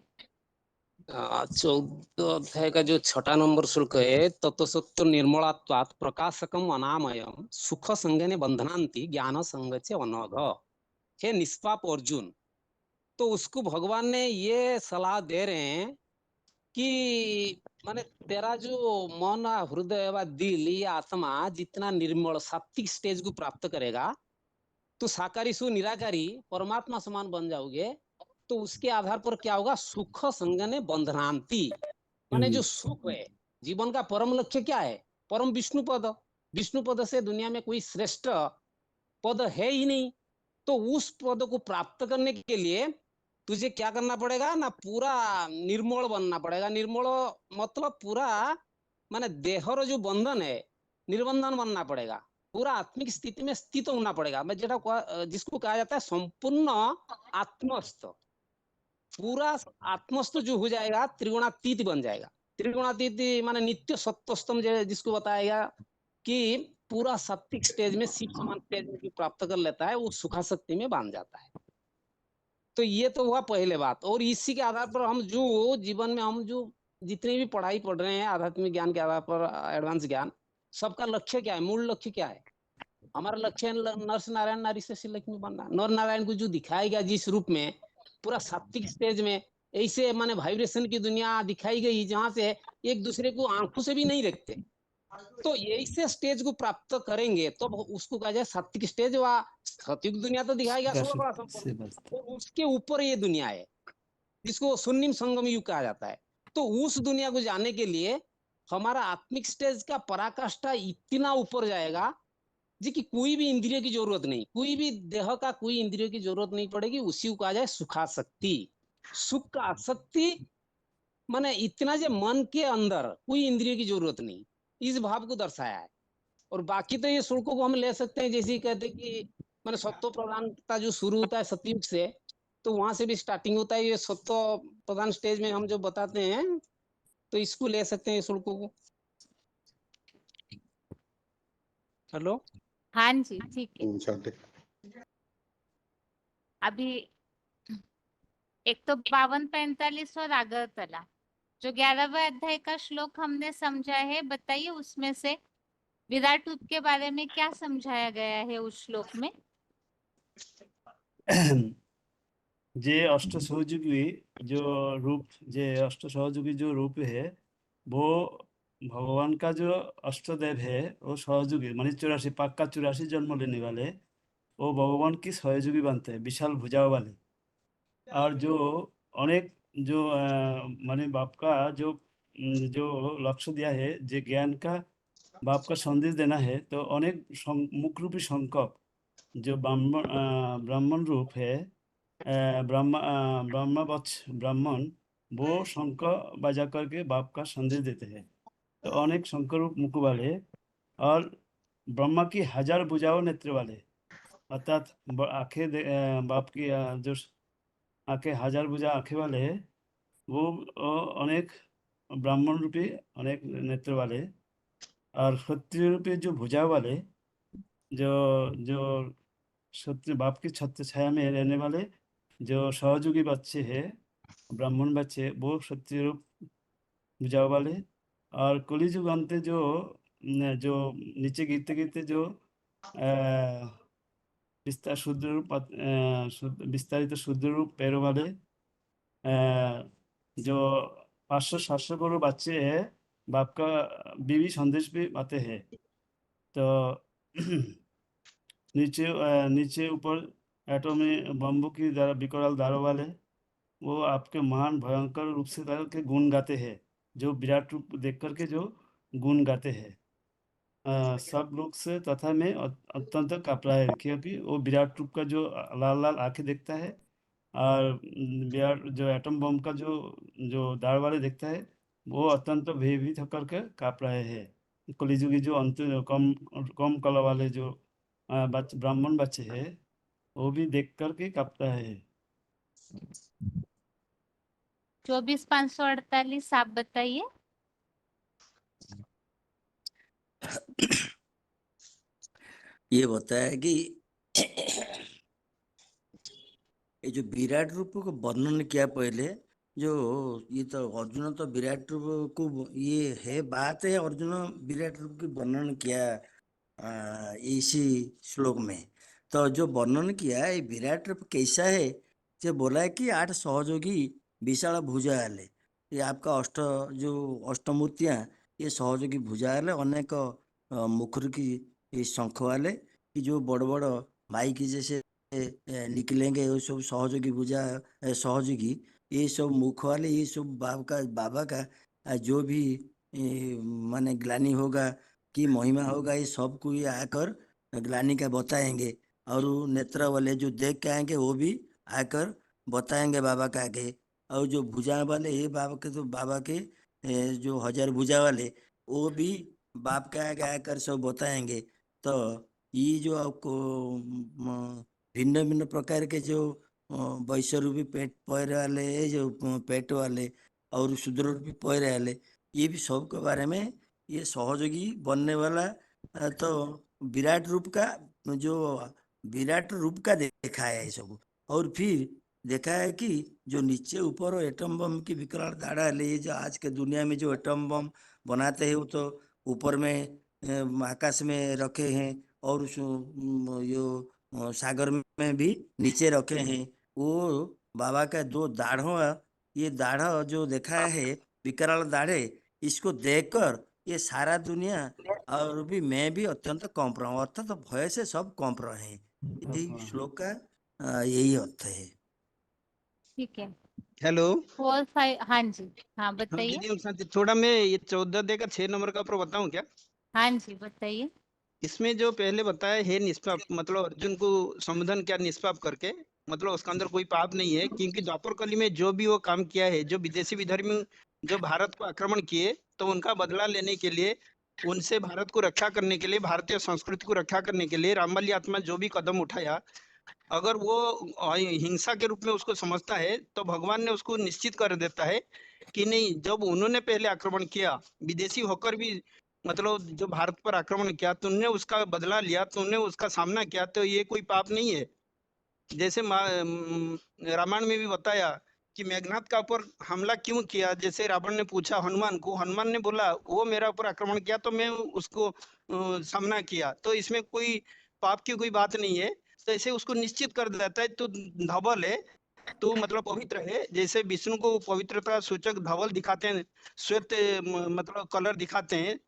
14 अध्याय का जो 6 नंबर श्लोक है, तत्वसत्व निर्मलात्वात् प्रकाशकम अनामयम सुख संगने बंधनांति ज्ञान संग से अनघ। हे निष्पाप अर्जुन, तो उसको भगवान ने ये सलाह दे रहे हैं कि माने तेरा जो मन हृदय व दिल या आत्मा जितना निर्मल सात्विक स्टेज को प्राप्त करेगा तो साकारी सु निराकारी परमात्मा समान बन जाओगे। तो उसके आधार पर क्या होगा, सुख संगने बंधनांति, माने जो सुख है जीवन का परम लक्ष्य क्या है, परम विष्णु पद। विष्णु पद से दुनिया में कोई श्रेष्ठ पद है ही नहीं। तो उस पद को प्राप्त करने के लिए तुझे क्या करना पड़ेगा ना, पूरा निर्मल बनना पड़ेगा। निर्मल मतलब पूरा माने देहर जो बंधन है निर्बंधन बनना पड़ेगा, पूरा आत्मिक स्थिति में स्थित होना पड़ेगा। मैं जिसको कहा जाता है संपूर्ण आत्मस्थ, पूरा आत्मस्थ जो हो जाएगा त्रिगुणातीत बन जाएगा। त्रिगुणातीत माने नित्य सत्वस्तम जिसको बताएगा कि पूरा सात्विक स्टेज में शिव समान स्टेज में प्राप्त कर लेता है, वो सुखाशक्ति में बांध जाता है। तो ये तो हुआ पहले बात। और इसी के आधार पर हम जो जीवन में हम जो जितनी भी पढ़ाई पढ़ रहे हैं आध्यात्मिक ज्ञान के आधार पर, एडवांस ज्ञान, सबका लक्ष्य क्या है, मूल लक्ष्य क्या है? हमारा लक्ष्य नर नारायण नारी से लक्ष्मी बनना। नर नारायण को जो दिखाया गया जिस रूप में पूरा सात्विक स्टेज में, ऐसे माने वाइब्रेशन की दुनिया दिखाई गई जहां से एक दूसरे को आंखों से भी नहीं देखते, तो ऐसे स्टेज को प्राप्त करेंगे तो उसको कहा जाए सात्विक स्टेज। व सात्विक दुनिया तो दिखाएगा बड़ा संपूर्ण, तो उसके ऊपर ये दुनिया है जिसको शून्यम संगम युग कहा जाता है। तो उस दुनिया को जाने के लिए हमारा आत्मिक स्टेज का पराकाष्ठा इतना ऊपर जाएगा जी कि कोई भी इंद्रियों की जरूरत नहीं, कोई भी देह का कोई इंद्रियों की जरूरत नहीं पड़ेगी। उसी को कहा जाए सुखासक्ति। सुख का आसक्ति माने इतना जो मन के अंदर कोई इंद्रियों की जरूरत नहीं, इस भाव को दर्शाया है। और बाकी तो ये श्लोकों को हम ले सकते हैं, जैसे कहते कि माने सत्व प्रधानता जो शुरू होता है सतयुग से, तो वहां से भी स्टार्टिंग होता है। ये सत्व प्रधान स्टेज में हम जो बताते हैं, तो इसको ले सकते हैं श्लोकों को। हेलो, हाँ जी, ठीक है। अभी एक तो 52, 45 और आगरतला, जो 11वें अध्याय का श्लोक हमने समझा है, बताइए उसमें से विराट रूप के बारे में क्या समझाया गया है उस श्लोक में? जे अष्ट सहयोगी जो रूप, जे अष्ट सहयोगी जो रूप है वो भगवान का जो अष्टदेव है वो सहयोगी, माने 84 पक्का 84 जन्म लेने वाले वो भगवान की सहयोगी बनते हैं, विशाल भुजाओं वाले। और जो अनेक जो माने बाप का जो लक्ष्य दिया है, जो ज्ञान का बाप का संदेश देना है, तो अनेक मुख रूपी संकल्प जो ब्राह्मण रूप है, ब्राह्मण वो शंख बजा करके बाप का संदेश देते हैं। तो अनेक शंकर रूप मुख वाले और ब्रह्मा की 1000 भुजाओं नेत्र वाले, अर्थात आंखें बाप की जो आंखें 1000 भुजा आंखें वाले है, वो अनेक ब्राह्मण रूपी अनेक नेत्र वाले, और क्षत्रिय रूपी जो भुजा वाले, जो जो क्षत्रिय बाप की छत्र छाया में रहने वाले जो सहयोगी बच्चे हैं, ब्राह्मण बच्चे, वो क्षत्रिय रूप भुजाओं वाले। और कलिजुग अंत जो नीचे गिरते गिरते जो विस्तार शुद्ध रूप विस्तारित शुद्ध रूप पैरों वाले, जो 500-700 करोड़ बच्चे हैं, बाप का बीवी संदेश भी आते हैं। तो नीचे ऊपर एटॉमी बम्बू की द्वारा विकराल दारों वाले, वो आपके महान भयंकर रूप से के गुण गाते हैं, जो विराट रूप देख करके जो गुण गाते हैं। सब लोग से तथा में अत्यंत कापरा है, क्योंकि वो विराट रूप का जो लाल लाल आंखें देखता है, और विराट जो एटम बम का जो दाढ़ वाले देखता है, वो अत्यंत भयभीत होकर के काँप रहे हैं। कलिजुगी जो अंत कम कला वाले जो ब्राह्मण बच्चे हैं, वो भी देख करके काँपता है। 24,548 आप बताइए। ये बताया कि ये जो विराट रूप को वर्णन किया पहले, जो ये तो अर्जुन तो विराट रूप को ये है बात है, अर्जुन विराट रूप की वर्णन किया इसी श्लोक में। तो जो वर्णन किया है विराट रूप कैसा है, जो बोला है कि 8 सहयोगी विशाल भुजा वाले, ये आपका अष्टमूर्तियां, ये सहयोगी भुजा वाले, अनेक मुखर की शंख वाले, कि जो बड़ बड़ भाई की जैसे निकलेंगे, वो सब सहयोगी भुजा सहयोगी, ये सब मुख वाले, ये सब बाबा का जो भी माने ग्लानि होगा कि महिमा होगा, ये सब को ये आकर ग्लानि का बताएंगे। और नेत्र वाले जो देख के आएंगे, वो भी आकर बताएंगे बाबा का आगे। और जो भुजा वाले ये बाबा के जो 1000 भुजा वाले, वो भी बाप के आगे आकर सब बताएंगे। तो ये जो आपको भिन्न भिन्न प्रकार के जो वैश्य रूपी पेट पैर वाले, जो पेट वाले और शूद्र रूपी पैर वाले, ये भी सब के बारे में ये सहयोगी बनने वाला तो विराट रूप का देखा है ये सब। और फिर देखा है कि जो नीचे ऊपर एटम बम की विकराल दाढ़ा है, ये जो आज के दुनिया में जो एटम बम बनाते हैं, वो तो ऊपर में आकाश में रखे हैं, और यो सागर में भी नीचे रखे हैं। वो बाबा का 2 दाढ़ों, ये दाढ़ जो देखा है विकराल दाढ़े, इसको देखकर ये सारा दुनिया और भी मैं भी अत्यंत कंप रहा हूँ, अर्थात तो भय से सब कंप रहे हैं। यही श्लोक का यही अर्थ है। ठीक है। हेलो 4, 5, हाँ जी, हाँ हाँ बताइए। दीदी, साथ थोड़ा मैं ये 14 देकर 6 नंबर का ऊपर बताऊं क्या? हाँ जी बताइए। इसमें जो पहले बताया है निष्पाप, मतलब अर्जुन को संबोधन किया निष्पाप करके, मतलब उसका अंदर कोई पाप नहीं है, क्योंकि द्वापर कली में जो भी वो काम किया है, जो विदेशी विधर्मी जो भारत को आक्रमण किए, तो उनका बदला लेने के लिए, उनसे भारत को रक्षा करने के लिए, भारतीय संस्कृति को रक्षा करने के लिए रामबली आत्मा जो भी कदम उठाया, अगर वो हिंसा के रूप में उसको समझता है, तो भगवान ने उसको निश्चित कर देता है कि नहीं, जब उन्होंने पहले आक्रमण किया, विदेशी होकर भी, मतलब जो भारत पर आक्रमण किया, तुमने उसका बदला लिया, तुमने उसका सामना किया, तो ये कोई पाप नहीं है। जैसे रामायण में भी बताया कि मेघनाथ का ऊपर हमला क्यों किया, जैसे रावण ने पूछा हनुमान को, हनुमान ने बोला वो मेरा ऊपर आक्रमण किया तो मैं उसको सामना किया, तो इसमें कोई पाप की कोई बात नहीं है। तो ऐसे उसको निश्चित कर देता है, तो धवल है तो मतलब पवित्र है, जैसे विष्णु को पवित्रता सूचक धवल दिखाते हैं, श्वेत मतलब कलर दिखाते हैं,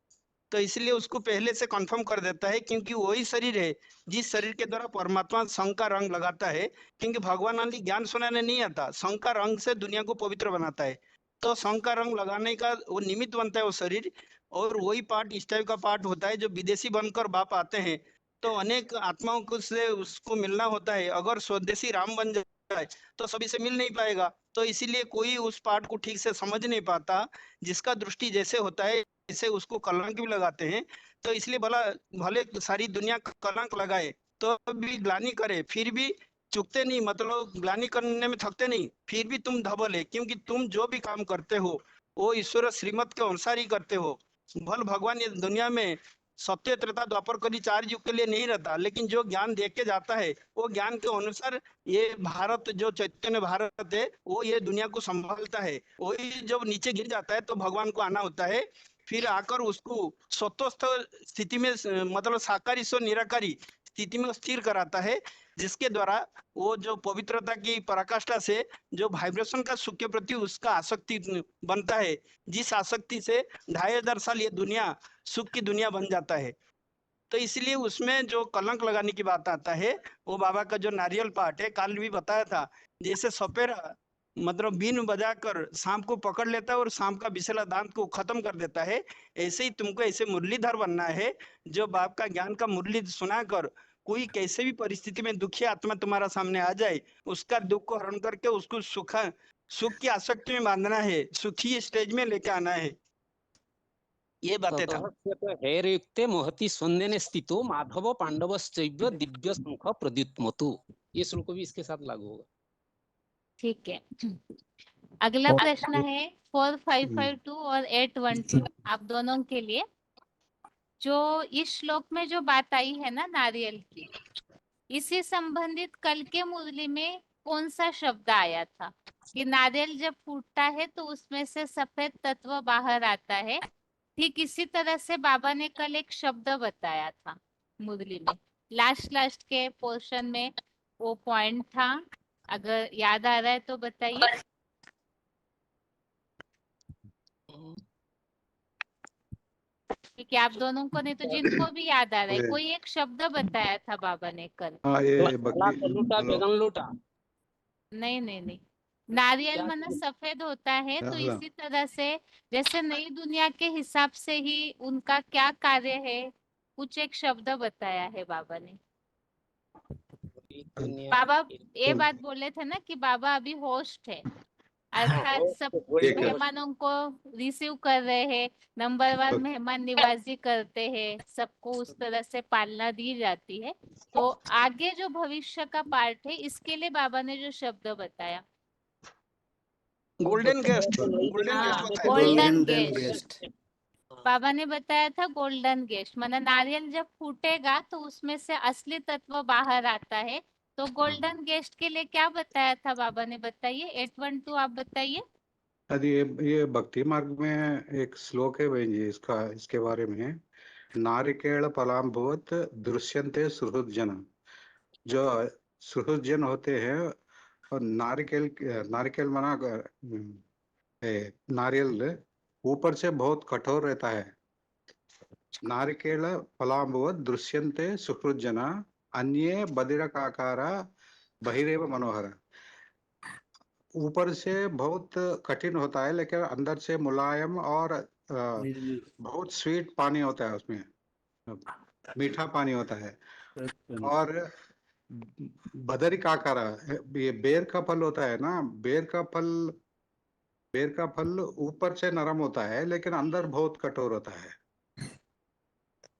तो इसलिए उसको पहले से कंफर्म कर देता है, क्योंकि वही शरीर है जिस शरीर के द्वारा परमात्मा संघ का रंग लगाता है। क्योंकि भगवान आदि ज्ञान सुनाने नहीं आता, संघ का रंग से दुनिया को पवित्र बनाता है। तो संघ का रंग लगाने का वो निमित्त बनता है वो शरीर। और वही पार्ट इस टाइप का पार्ट होता है जो विदेशी बनकर बाप आते हैं तो अनेक आत्माओं को से उसको मिलना होता है। अगर स्वदेशी राम बन जाए तो सभी से मिल नहीं पाएगा। तो इसीलिए कोई उस पार्ट को ठीक से समझ नहीं पाता, जिसका दृष्टि जैसे होता है जैसे उसको कलंक भी लगाते हैं। तो इसलिए भले सारी दुनिया कलंक लगाए तो भी ग्लानि करे फिर भी चुकते नहीं, मतलब ग्लानि करने में थकते नहीं, फिर भी तुम धबल है, क्योंकि तुम जो भी काम करते हो वो ईश्वर श्रीमत के अनुसार ही करते हो। भल भगवान ये दुनिया में सत्य त्रेता द्वापर कली 4 युग के लिए नहीं रहता, लेकिन जो ज्ञान देख के जाता है वो ज्ञान के अनुसार ये भारत जो चैतन्य भारत है वो ये दुनिया को संभालता है। वही जब नीचे गिर जाता है तो भगवान को आना होता है, फिर आकर उसको स्वतःस्थ स्थिति में मतलब साकारी स्व निराकारी स्थिति में स्थिर कराता है, जिसके द्वारा वो जो पवित्रता की पराकाष्ठा से जो वाइब्रेशन का सुख के प्रति उसका आसक्ति बनता है, जिस आसक्ति से 2500 साल ये दुनिया सुख की दुनिया बन जाता है। तो इसलिए उसमें जो कलंक लगाने की बात आता है वो बाबा का जो नारियल पार्ट है, काल भी बताया था, जैसे सपेरा मतलब बीन बजाकर सांप को पकड़ लेता है और सांप का विषैला दांत को खत्म कर देता है, ऐसे ही तुमको ऐसे मुरलीधर बनना है जो बाप का ज्ञान का मुरली सुनाकर कोई कैसे भी परिस्थिति में दुखी आत्मा तुम्हारा सामने आ जाए उसका दुख को हरण करके उसको सुख की आसक्ति में बांधना है, सुखी स्टेज में लेके आना है। ये बातें था। हैरयुक्ते महति स्पंदने स्थितो माधव पांडवश्चैव दिव्य शंख प्रद्युत्मतु। ये श्लोक भी इसके साथ लागू होगा। ठीक है, अगला प्रश्न है 4552 और 812 आप दोनों के लिए। जो इस श्लोक में जो बात आई है ना नारियल की, इसी संबंधित कल के मुरली में कौन सा शब्द आया था कि नारियल जब फूटता है तो उसमें से सफेद तत्व बाहर आता है। ठीक इसी तरह से बाबा ने कल एक शब्द बताया था मुरली में, लास्ट के पोर्शन में वो पॉइंट था, अगर याद आ रहा है तो बताइए। ठीक है, आप दोनों को नहीं तो जिनको भी याद आ रहा है, कोई एक शब्द बताया था बाबा ने कल। हाँ ये लूटा बेगन लूटा। नहीं, नारियल माना सफेद होता है, तो इसी तरह से जैसे नई दुनिया के हिसाब से ही उनका क्या कार्य है, कुछ एक शब्द बताया है बाबा ने। बाबा ये बात बोले थे ना कि बाबा अभी होस्ट है, अर्थात सब मेहमानों को रिसीव कर रहे हैं, नंबर 1 मेहमान निवाजी करते हैं, सबको उस तरह से पालना दी जाती है। तो आगे जो भविष्य का पार्ट है इसके लिए बाबा ने जो शब्द बताया गोल्डन गेस्ट, गोल्डन गेस्ट बाबा ने बताया था। गोल्डन गेस्ट माना नारियल जब फूटेगा तो उसमें से असली तत्व बाहर आता है। तो गोल्डन गेस्ट के लिए क्या बताया था बाबा ने, बताइए। 812 आप बताइए। यदि ये भक्ति मार्ग में एक श्लोक है बहन जी, इसके बारे में, नारिकेल फलाम्भूत दृश्यन्ते सुहृदजन। जो सुहृदजन होते हैं और नारिकेल माना नारियल ऊपर से बहुत कठोर रहता है। नारिकेल फलाम्भूत दृश्यन्ते सुहृदजन अन्ये बदिरकाकारा बहिरेव मनोहर। ऊपर से बहुत कठिन होता है लेकिन अंदर से मुलायम और बहुत स्वीट पानी होता है, उसमें मीठा पानी होता है। और बदरिकाकारा, ये बेर का फल होता है ना, बेर का फल ऊपर से नरम होता है लेकिन अंदर बहुत कठोर होता है,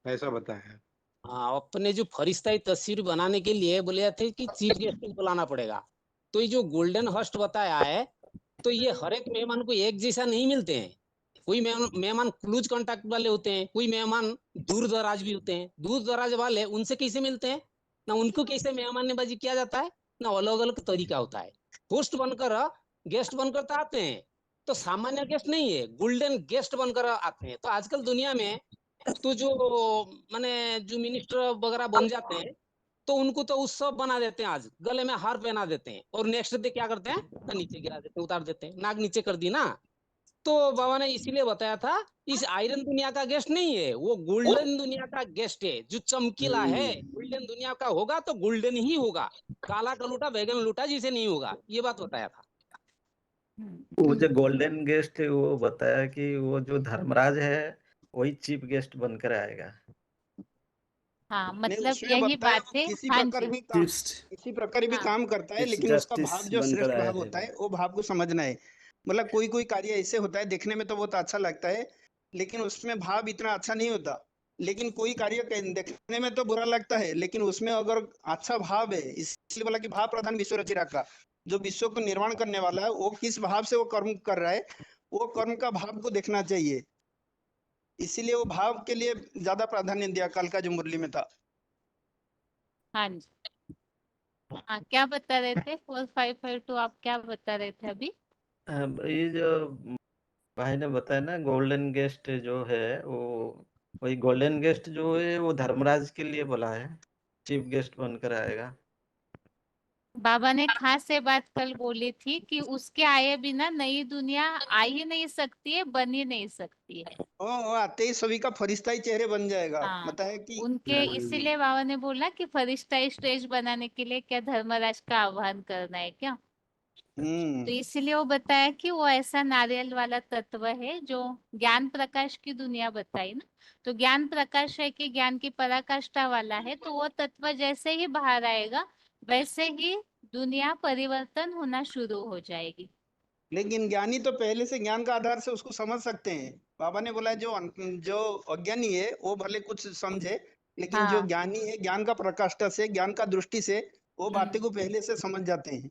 ऐसा बताया। हाँ, अपने जो फरिश्ताई तस्वीर बनाने के लिए बोले थे कि चीफ गेस्ट को बुलाना पड़ेगा। तो ये जो गोल्डन हॉस्ट बताया है, तो ये हर एक मेहमान को एक जैसा नहीं मिलते हैं। कोई मेहमान क्लोज कांटेक्ट वाले होते हैं, कोई मेहमान दूर दराज भी होते हैं। दूर दराज वाले उनसे कैसे मिलते हैं ना, उनको कैसे मेहमानबाजी किया जाता है ना, अलग अलग तरीका होता है। होस्ट बनकर गेस्ट बनकर तो आते हैं, तो सामान्य गेस्ट नहीं है, गोल्डन गेस्ट बनकर आते हैं। तो आजकल दुनिया में तो जो माने जो मिनिस्टर वगैरह बन जाते हैं तो उनको तो उत्सव बना देते हैं, आज गले में हार पहना देते हैं और नेक्स्ट डे क्या करते हैं, तो नीचे गिरा देते हैं, उतार देते हैं। नाक नीचे कर दी ना, तो बाबा ने इसीलिए बताया था इस आयरन दुनिया का गेस्ट नहीं है, वो गोल्डन दुनिया का गेस्ट है जो चमकीला है। गोल्डन दुनिया का होगा तो गोल्डन ही होगा, काला का लूटा बैगन लूटा जिसे नहीं होगा, ये बात बताया था। वो जो गोल्डन गेस्ट है वो बताया कि वो जो धर्मराज है वही चीफ गेस्ट बनकर आएगा। हाँ नहीं, मतलब उसमें यही बताया बात है। किसी हाँ प्रकार जी। भी काम चीफ किसी प्रकार भी हाँ काम करता है, चीफ लेकिन उसका भाव जस्टिस जो बनकर श्रेष्ठ आया भाव है होता है वो। वो भाव को समझना है। मतलब कोई कोई कार्य ऐसे होता है देखने में तो बहुत अच्छा लगता है, लेकिन उसमें भाव इतना अच्छा नहीं होता। लेकिन कोई कार्य देखने में तो बुरा लगता है, लेकिन उसमें अगर अच्छा भाव है, इसलिए बोला कि भाव प्रधान विश्व रचिरा का, जो विश्व को निर्माण करने वाला है वो किस भाव से वो कर्म कर रहा है, वो कर्म का भाव को देखना चाहिए। इसीलिए वो भाव के लिए ज्यादा प्राधान्य दिया कल का जो मुरली में था। हाँ जी। हाँ क्या बता रहे थे 4552, आप क्या बता रहे थे अभी? ये जो भाई ने बताया ना गोल्डन गेस्ट जो है वो वही गोल्डन गेस्ट जो है वो धर्मराज के लिए बोला है, चीफ गेस्ट बनकर आएगा। बाबा ने खास ये बात कल बोली थी कि उसके आए बिना नई दुनिया आ ही नहीं सकती है, बन ही नहीं सकती है। वो आते ही सभी का फरिश्ता ही चेहरे बन जाएगा। हाँ बताया कि उनके, इसीलिए बाबा ने बोला कि फरिश्ता स्टेज बनाने के लिए क्या धर्मराज का आह्वान करना है क्या। तो इसलिए वो बताया कि वो ऐसा नारियल वाला तत्व है जो ज्ञान प्रकाश की दुनिया बताई ना। तो ज्ञान प्रकाश है कि ज्ञान की पराकाष्ठा वाला है, तो वो तत्व जैसे ही बाहर आएगा वैसे ही दुनिया परिवर्तन होना शुरू हो जाएगी। लेकिन ज्ञानी तो पहले से ज्ञान का आधार से उसको समझ सकते हैं। बाबा ने बोला जो अज्ञानी है वो भले कुछ समझे, लेकिन जो हाँ ज्ञानी है ज्ञान का प्रकाष्ठा से, ज्ञान का दृष्टि से वो बातें को पहले से समझ जाते हैं।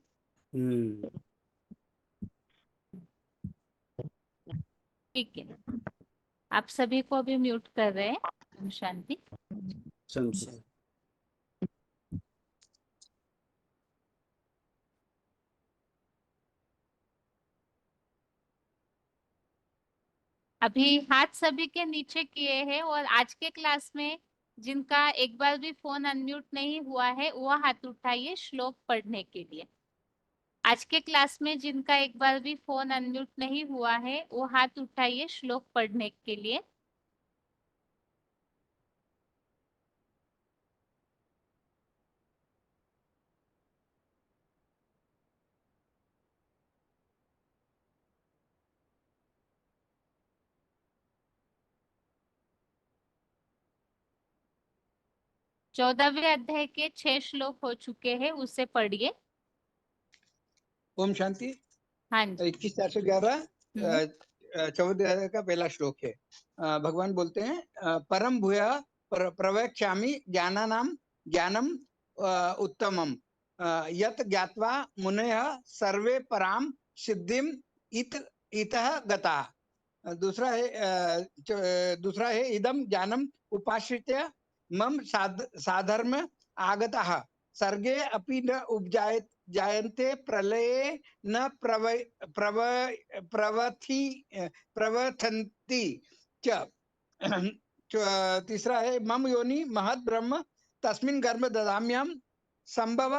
ठीक है, आप सभी को अभी म्यूट कर रहे हैं। ओम शांति। अभी हाथ सभी के नीचे किए हैं, और आज के क्लास में जिनका एक बार भी फोन अनम्यूट नहीं हुआ है वो हाथ उठाइए श्लोक पढ़ने के लिए। आज के क्लास में जिनका एक बार भी फोन अनम्यूट नहीं हुआ है वो हाथ उठाइए श्लोक पढ़ने के लिए। चौदहवें अध्याय के 6 श्लोक हो चुके हैं, उसे पढ़िए। ओम शांति। हाँ जी। 21/411 14 का पहला श्लोक है। भगवान बोलते हैं परम भूया प्रवक्ष्यामि ज्ञानानाम ज्ञानम उत्तमम यत ज्ञात्वा मुनयः सर्वे पराम सिद्धिम इतः गता। दूसरा है इदम ज्ञानम उपाश्रित्य मम साधर्म आगतः सर्गे अपि न जायन्ते प्रलये न प्रवथन्ति च। तीसरा है मम योनि महद ब्रह्म तस्मिन् गर्भ ददाम्यहं संभव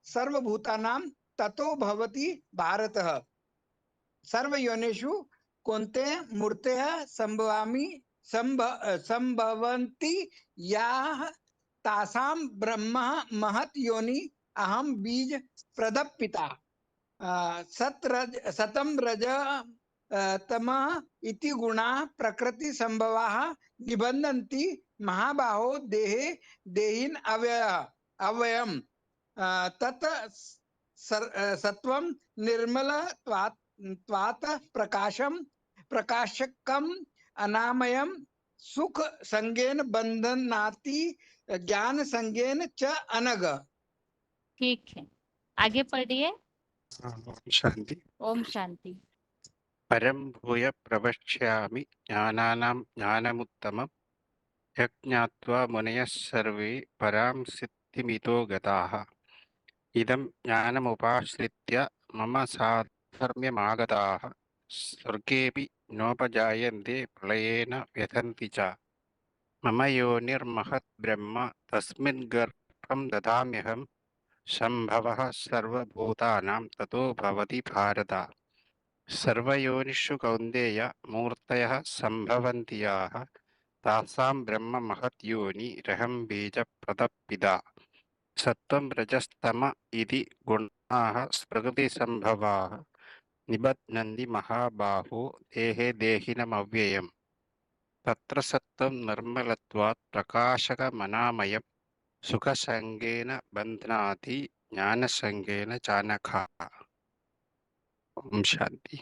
सर्वभूतानां ततो भवति भारतः सर्व योनिषु कौन्ते मूर्तयः संभवन्ति याः तासां ब्रह्म महत् योनि अहम बीज प्रदप पिता। सतम रज तम इति गुणा प्रकृति संभवाः निबंधन्ति महाबाहो देहे देहिन अव्ययम् तत् सत्वं निर्मल त्वात् प्रकाशकम अनामयम सुख संगेन बंधनाति ज्ञान संगेन च अनग। ठीक है, आगे पढ़िए। शांति। ओम शांति। परम भूय प्रवक्ष्यामि ज्ञानानां ज्ञानमुत्तमं यज्ञात्वा मुनयः सर्वे परां सिद्धिमितो गताः इदं ज्ञानमुपाश्रित्य मम साधर्म्यमागताः स्वर्गेऽपि नोपजायन्ते प्रलयेन व्यथन्ति च। मम योनिर्महत् ब्रह्म तस्मिन् गर्भं ददाम्यहं संभवः सर्वभूतानां ततो भवति भारत सर्वयोनिषु कौन्तेय मूर्तयः सम्भवन्ति याः तासां ब्रह्म महत् योनि रहं बीजप्रदपिता सत्त्वं रजस्तम इति गुणाः प्रकृतिसम्भवाः निबध्नन्ति महाबाहो देहे देहिनमव्ययम् तत्र सत्त्वं निर्मलत्वात् प्रकाशकमनामयं सुखसङ्गेन बध्नाति ज्ञानसङ्गेन चानघा। ओम शांति।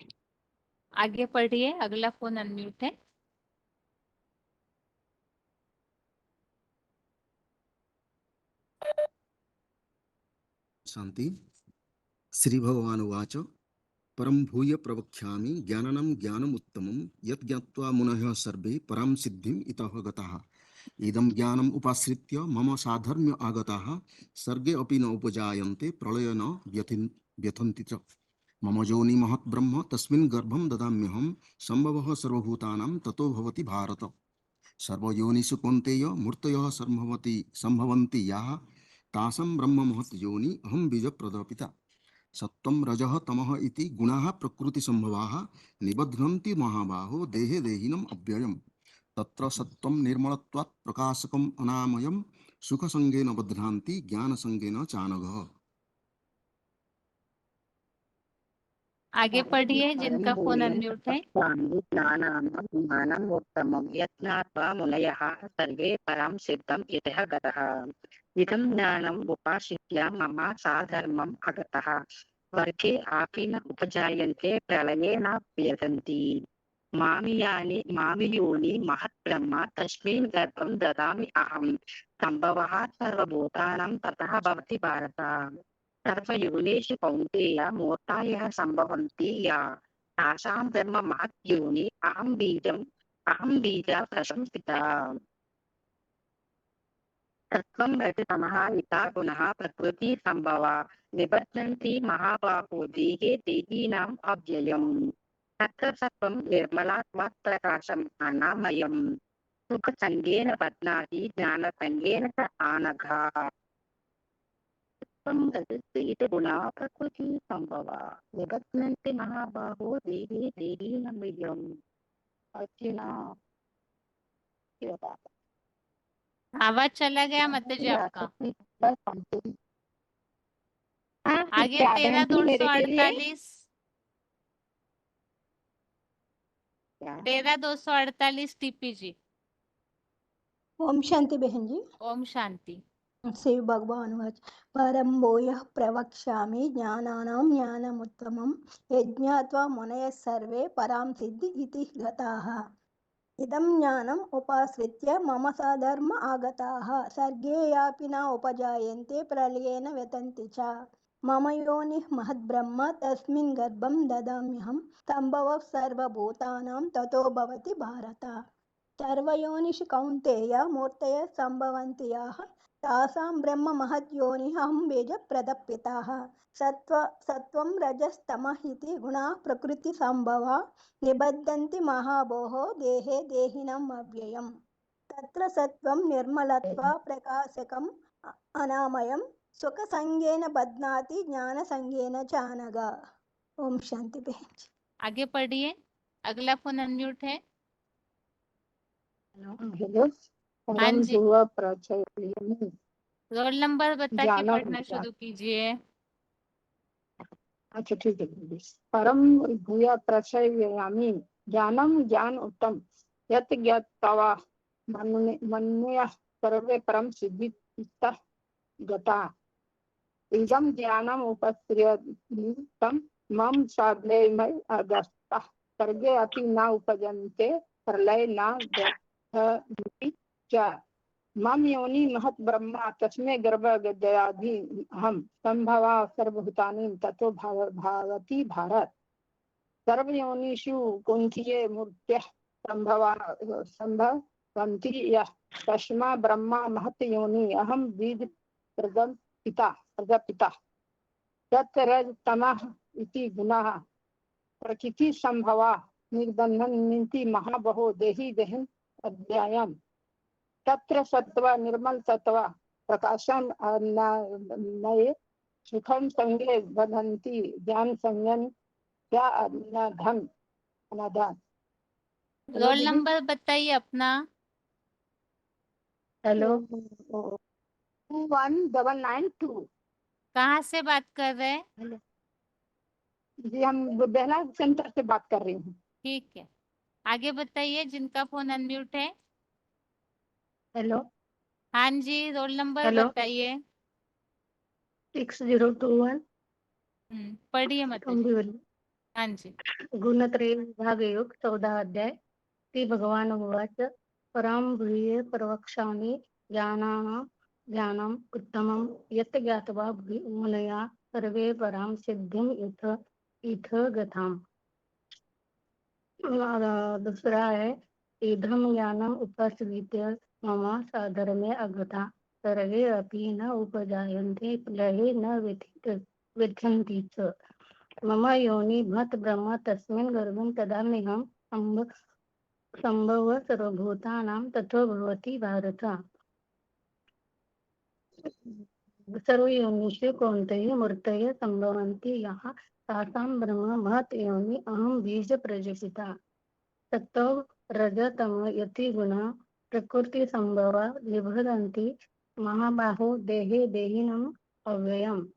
आगे पढ़िए, अगला फोन अनम्यूट है। शांति। श्री भगवान उवाच परम भूय प्रवक्ष्यामि ज्ञाननं ज्ञानमुत्तमं यत् ज्ञात्वा मुनयः सर्वे परां सिद्धिम् इतः गताः इदं ज्ञानम् उपाश्रित्य मम साधर्म्य आगताः सर्गे अपि न उपजायन्ते प्रलय न व्यथन्ति च मम योनि महत् ब्रह्म तस्मिन् गर्भं ददाम्यहं सम्भवः सर्वभूतानां ततो भवति भारत सर्वयोनिषु कौन्तेय मूर्तयः सम्भवन्ति याः तासां ब्रह्म महत् योनि अहं बीजप्रदपिता सत्त्वं रजः तमः इति गुणाः प्रकृतिसम्भवाः निबध्नन्ति महाबाहो देहे देहिनम् अव्ययम् तत्र सत्त्वं निर्मलत्वात् प्रकाशकम् अनामयम् सुखसङ्गेन बध्नान्ति ज्ञानसङ्गेन चानघः। आगे पढ़िए, जिनका फोन अनम्यूट है। ज्ञानम् उत्तमं यज्ञात्वा मुनयः सर्वे परां सिद्धिम् इतः गतः इदं ज्ञानम् उपाश्रित्य मम साधर्मम् आगतः वर्गे अपि न उपजायन्ते प्रलये न व्यथन्ति मामि योनि महत् ब्रह्म तस्मिन् गर्भं ददामि अहं सम्भवः सर्वभूतानां ततः भवति भारत सर्वयोनिषु कौन्तेय मूर्तयः सम्भवन्ति या तासां ब्रह्म महत् योनि अहं बीज प्रशंसिता तत्त्वं रजतमः इता गुणः प्रकृति सम्भवा निबध्नन्ति महाबाहो देहे देहिनाम् अव्ययम् तत्र सत्त्वं निर्मलत्वात् प्रकाशम् अनामयम् सुखसङ्गेन बध्नाति ज्ञानसङ्गेन च आनघा गुणा प्रकृति संभवा निबध्नन्ति महाबाहो देहे देहिनमव्ययम्। आवाज चला गया माता जी आपका। आगे 13,248 13,248 टीपी जी। ओम शांति बहन जी। ओम शांति। श्री भगवान वाच परम भूयः प्रवक्ष्यामि ज्ञानानां ज्ञानमुत्तमं यज्ञात्वा मुनयः सर्वे परां सिद्धि इति गताः इदं ज्ञानम् उपाश्रित्य मम साधर्म आगताः सर्गे यापि न उपजायन्ते प्रलयेन व्यथन्ति च मम योनिः महद्ब्रह्म तस्मिन् गर्भं ददाम्यहं सम्भवः सर्वभूतानां ततो भवति भारत सर्वयोनिषु कौन्तेय मूर्तयः सम्भवन्ति याः तासां ब्रह्म महत् योनिः अहं बीजप्रदपिताः सत्त्वं रजस्तमः इति गुणाः प्रकृतिसम्भवा निबध्नन्ति महाबाहो देहे देहिनम् अव्ययम् तत्र सत्त्वं निर्मलत्वात् प्रकाशकम् अनामयम् सुखसंगेन बध्नाति ज्ञानसंगेन च अनघा। ओम शांति बहन जी। आगे पढ़िए, अगला फोन अनम्यूट है। हाँ जी, रोल नंबर बता के पढ़ना शुरू कीजिए। अच्छा ठीक है। परम भूय प्रचयामि ज्ञानम ज्ञान उत्तम यत् ज्ञात्वा मनुष्य सर्वे परम सिद्धि गता इदं ज्ञानम उपश्रियं मम साधर्म्यम् आगतः सर्गे अपि न उपजन्ते प्रलये न व्यथन्ति च मम योनि महत् ब्रह्म तस्मै गर्भं ददामि अहं सम्भवा सर्वभूतानि ततो भवति भारत सर्वयोनिषु कौन्तेय मूर्तयः सम्भवन्ति यः तस्मै ब्रह्म महत् योनि अहं बीज प्रदपिता तत् रजतमः इति गुणाः प्रकृति संभवा निबध्नन्ति महाबाहो देहि देहिनम् अव्ययम् तत्र सत्त्व निर्मल तत्व प्रकाशम नये सुखम संगे बधंती ज्ञान संगन क्या अनाधन अनादान। हेलो रोल दीदी। नंबर बताइए अपना। हेलो 21992। कहाँ से बात कर रहे हैं? हेलो जी, हम बेला सेंटर से बात कर रही हूँ। ठीक है, आगे बताइए जिनका फोन अनम्यूट है। हेलो हाँ जी, रोल नंबर हेलो बताइए। 6021 पढ़िए मत जी। डोंबिवली। हाँ जी। गुणत्रय विभागयोग 14 अध्याय। श्री भगवान उवाच परां भूये प्रवक्ष्यामि ज्ञानम् उत्तमं यत् ज्ञात्वा मुनयः सर्वे परां सिद्धिम् इथ गताम्। दूसरा है इदं ज्ञानम् उपाश्रित्य मम साधर्मे अगता सर्वे अपि न उपजायन्ते प्रलये न व्यथन्ति च। मम योनि भत ब्रह्म तस्मिन् गर्भं ददाम्यहं संभव सर्वभूतानां ततो भवति भारत। सर्वयोनिषु कौन्तेय मूर्तयः सम्भवन्ति यः तासां ब्रह्म महत् योनि अहं बीज प्रजापिता। सत्तो रजतम यति गुणा प्रकृति संभवा विभजन्ति महाबाहो देहे देहिनम् अव्ययम्।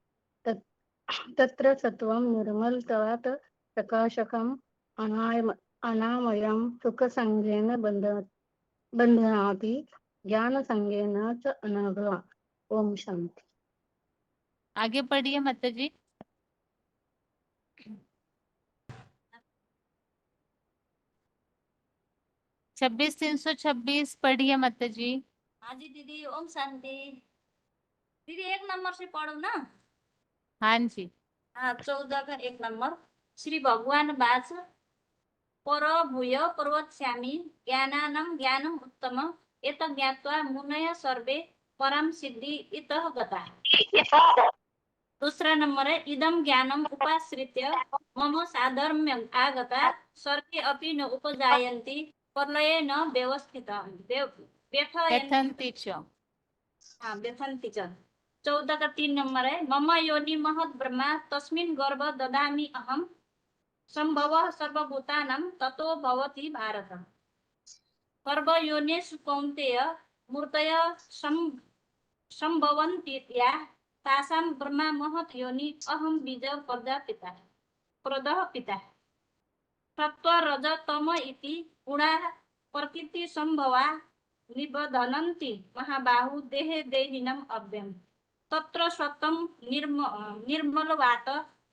तत्र सत्वं निर्मलत्वात् प्रकाशकम् अनामयं सुखसंगेन बध्नाति ज्ञानसंगेन च अनघ। ओम शांति। आगे पढ़िए माता जी। छब्बीस 326 पढ़िए माता जी। हाँ जी दीदी, ओम शांति। दीदी 1 नंबर से पढ़ो ना। हाँ जी। हाँ, 14 का 1 नंबर। श्री भगवान वाच पर भूय प्रवक्ष्यामि ज्ञानानं ज्ञानम् उत्तमं एत ज्ञात्वा मुनयः सर्वे परम सिद्धि इतः गता। दूसरा नंबर है इदं ज्ञानम् उपाश्रित्य मम साधर्म्यम् आगता सर्वे अपि न उपजायन्ति प्रलये न व्यथन्ति च। हाँ, व्यथन्ति च। 14 का 3 नंबर है मम योनि महत् ब्रह्मा तस्मिन् गर्भ ददामि अहं संभवः सर्वभूतानां ततो भवति भारत। सर्वयोनिषु कौन्तेय मूर्तयः संभवन्ति या तासां ब्रह्मा महत् योनि अहं बीज प्रदः पिता। सत्त्व रज तम इति गुणाः प्रकृति संभवा निबध्नन्ति महाबाहु देहे देहिनम् अव्ययम्। तत्र सत्त्वं निर्मलवात्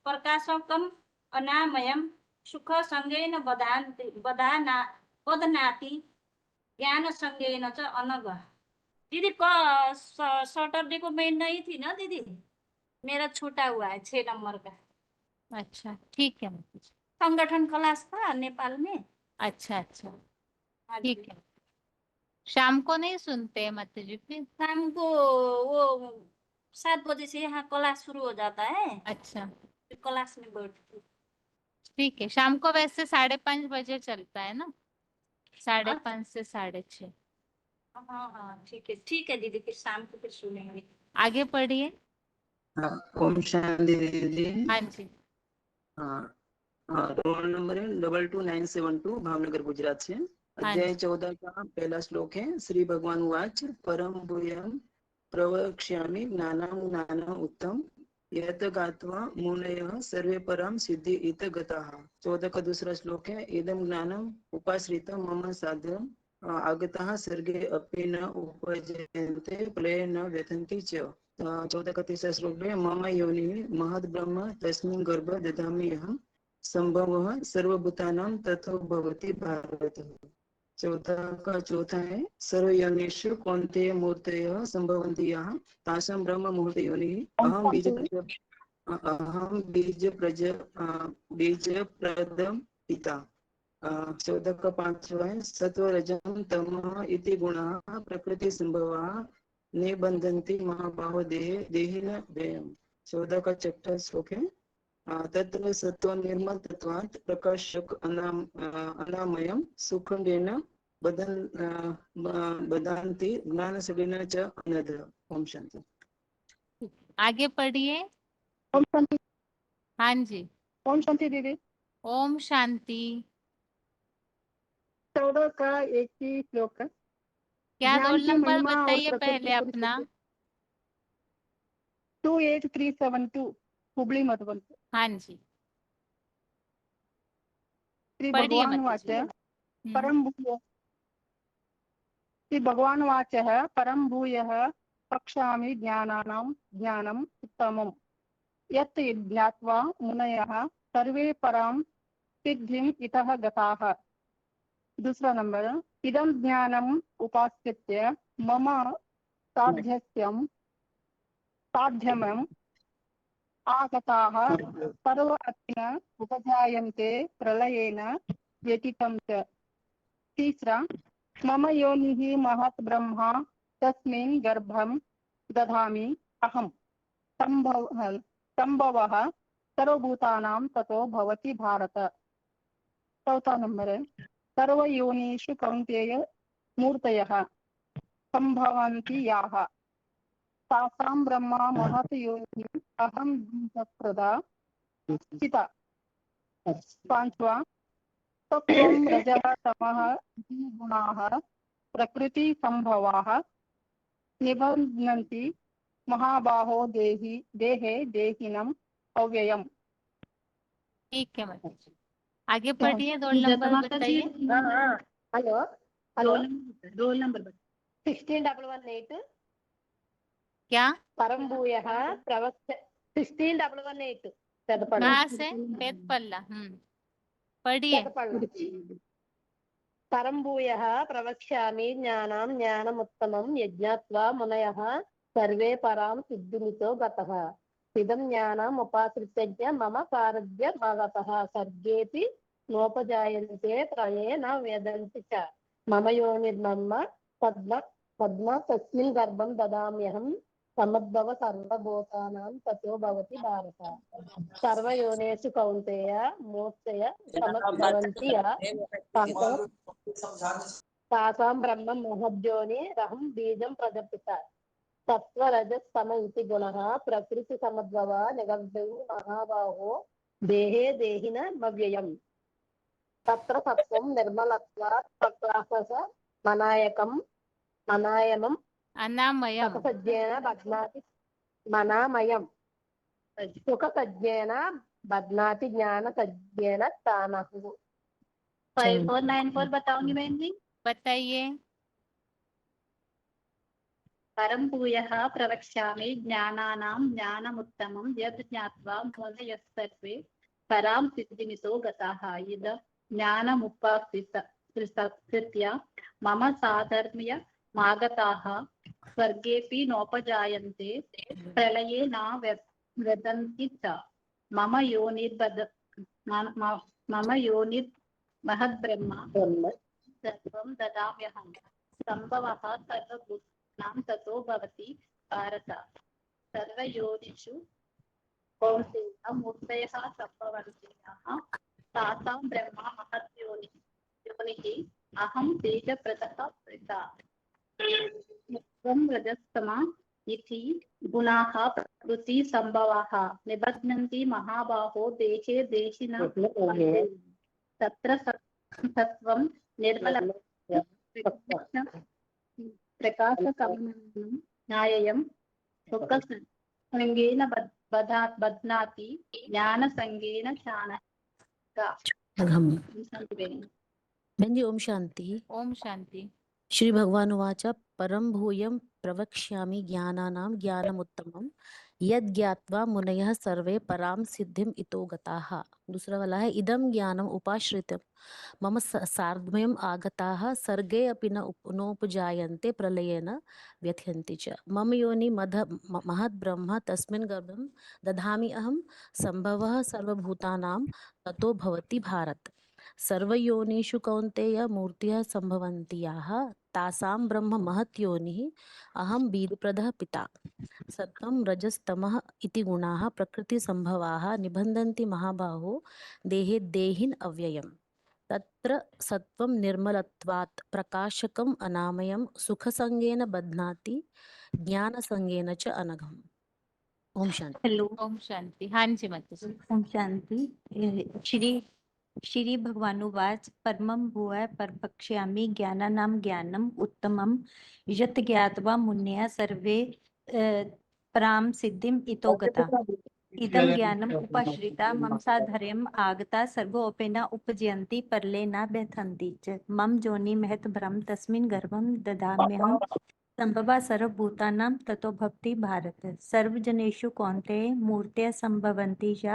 प्रकाशकम् अनामयं सुख संगेन बध्नाति ज्ञान संगेन च अनघ। दीदी सैटरडे को मैं नहीं थी ना दीदी, मेरा छूटा हुआ है 6 नंबर का। अच्छा ठीक है। संगठन क्लास था नेपाल में। अच्छा अच्छा ठीक है। शाम को नहीं सुनते हैं माता जी? फिर शाम को वो 7 बजे से यहाँ क्लास शुरू हो जाता है। अच्छा क्लास में बैठती। ठीक है। शाम को वैसे 5:30 बजे चलता है ना, 5:30 से 6:30। हाँ हाँ ठीक है दीदी, फिर शाम को फिर सुनेंगे। आगे पढ़िए। ओम शांति दीदी। हाँ जी। रोल नंबर है 22972 भावनगर गुजरात से। अध्याय 14 का पहला श्लोक है। श्री भगवान वाच परम भूयं प्रवक्ष्यामि ज्ञानं ज्ञानम् उत्तमं यत् ज्ञात्वा मुनयः सर्वे परम सिद्धि इत गताः। 14 का दूसरा श्लोक है। इदं ज्ञानम् उपाश्रितं मम साधनम् आगताः सर्वे अपि न उपजायन्ते प्रलये न व्यथन्ति च। 14 का तीसरा श्लोक है। मम योनिः महद् ब्रह्म तस्मिन् गर्भ ददामि अहं संभवः सर्वभूतानां ततो भवति भारत। 14 का चौथा है। सर्वयोनिषु कौन्तेय मूर्तयः संभवन्ति यः तासां ब्रह्म मुहूर्त योनिः अहं बीज प्रदं पिता। 14 का 5वां है। सत्व रजं तमः इति गुणाः प्रकृति संभवाः निबन्धन्ति महाबाहो देहिन व्ययम्। 14 का 6वां श्लोक है। तत्र सत्व निर्मल तत्वात् प्रकाशक अनामयं सुखंडेन बध्नाति ज्ञान संगेन च अनघ। ओम शांति। आगे पढ़िए। ओम शांति। हाँ जी। ओम शांति दीदी। ओम शांति। 14 का एक ही श्लोक है। क्या ज्ञान रोल की नंबर महिमा और बताइए प्रकृति पहले अपना। 28372 हुबली मधुबन। हाँ जी, श्री पढ़िए भगवान मत वाच जी। परम भूय श्री भगवान वाचः परम भूयः पक्ष्यामि ज्ञानानां ज्ञानम् उत्तमम् यत् ज्ञात्वा मुनयः सर्वे परां सिद्धिम् इतः गताः। दूसरा नंबर, इदं ज्ञानम् उपाश्रित्य मम साध्यमम् आगताः सर्वत्र उपजायन्ते प्रलयेन व्यतितं च। तीसरा, मम योनिः महत् ब्रह्मा तस्मिन् गर्भं दधामि अहम् संभवः सर्वभूतानां ततो भवति भारत। चौथा नंबर है, सर्वयोनिषु कौन्तेय मूर्तयः संभवन्ति याः तासां ब्रह्मा महत् योनिः अहं बीजप्रदा चिता। पांचवा, सत्वं रजः तमः इति गुणाः प्रकृति संभवाः निबध्नन्ति महाबाहो देहे देहिनम् अव्ययम्। ठीक है मत जी, आगे पढ़िए। रोल नंबर बताइए। हेलो रोल नंबर 16118 क्या परम भूयः प्रवक्ष्य 16118 कहाँ से? पेदपल्ला। पढ़िए। परम भूयः प्रवक्ष्यामि ज्ञानां ज्ञानमुत्तमं यज्ञात्वा मुनयः सर्वे परां सिद्धिमितो गतः। इदं ज्ञानम् उपाश्रित्य मम सारथ्य भागतः सर्गेऽपि नोपजायन्ते त्रये न वेदन्ति च। मम योनिर्ब्रह्म पद्म तस्मिन् गर्भं ददाम्यहं समुद्भव सर्वभूतानां ततो भवति भारत। सर्वयोनेषु कौन्तेय मूर्तय समुद्भवन्ति तासां ब्रह्म महद्योनिरहं बीजं प्रजपिता। सत्वरजस्तम इति गुणः प्रकृति समुद्भवा निगर्भं महाबाहो देहे देहिनमव्ययम्। तत्र सत्वं निर्मलत्वात् प्रकाशस मनायमम् अनामयम् सुखसज्ञेन बध्नाति मनामयम् सुखसज्ञेन बध्नाति ज्ञानसज्ञेन तानहुः। 5494 बताऊंगी बहन जी। बताइए। परम भूयः प्रवक्ष्यामि ज्ञानानां ज्ञानमुत्तमं यद् ज्ञात्वा मुनयः सर्वे परां सिद्धिमितो गताः। इदं ज्ञानमुपाश्रित्य मम साधर्म्यमागताः स्वर्गेऽपि नोपजायन्ते प्रलये न व्यदन्ति च। मम योनिर्महद्ब्रह्मा सर्वं ददाम्यहं सम्भवः सर्वभूतानां ततो भवति भारत। सर्वयोनिषु कौन्तेय मूर्तयः सम्भवन्ति याः तासां ब्रह्मा महत् योनिः अहं तेजप्रदः पिता। रजस्तमा इति गुणाः प्रकृति संभवाः निबध्नन्ति महाबाहो देहे देहिनः। तत्र सत्वं निर्मल प्रकाशकमनं न्यायं सुखसंगेन बध्नाति ज्ञानसंगेन चानः। बहन जी ओम शांति। ओम शांति। श्री भगवान उवाच परम भूयं प्रवक्ष्यामि ज्ञानानां ज्ञानमुत्तमं यद् ज्ञात्वा मुनयः सर्वे परां सिद्धिम् इतो गताः। दूसरा वाला है इदं ज्ञानम् उपाश्रित्य मम सार्धम्यम् आगताः सर्गे अपि नोपजायन्ते प्रलयेन व्यथयन्ति च। मम योनि महद् ब्रह्म तस्मिन् गर्भं दधामि अहं सम्भवः सर्वभूतानां ततो भवति भारत। सर्वयोनिषु कौन्तेय मूर्तयः सम्भवन्ति याः तासां ब्रह्म महत् योनिः अहं बीजप्रदः पिता। सत्वं रजस्तमः इति गुणाः प्रकृति संभवाः निबन्धन्ति महाबाहो देहे देहिन अव्ययम्। तत्र सत्वं निर्मलत्वात् प्रकाशकम् अनामयं सुखसंगेन बध्नाति ज्ञानसंगेन च अनघम्। ओम शांति। ओम शांति। हाँ जी माता जी। ओम शांति। श्री श्री भगवानुवाच परमं भूय परपक्ष्यामि ज्ञानानां ज्ञानम् उत्तमं यत् ज्ञात्वा मुनयः सर्वे परां सिद्धिम् इतो गता इदं ज्ञानम् उपाश्रिता मम साधर्यम् आगता सर्वोपेन उपजयन्ति परले न व्यथन्ति च मम जोनि महत् भ्रम तस्मिन् गर्भं ददाम्यहम् संभवा सर्वभूतानां ततो भवति भारत सर्वजनेषु कौन्तेय मूर्तयः संभवन्ति च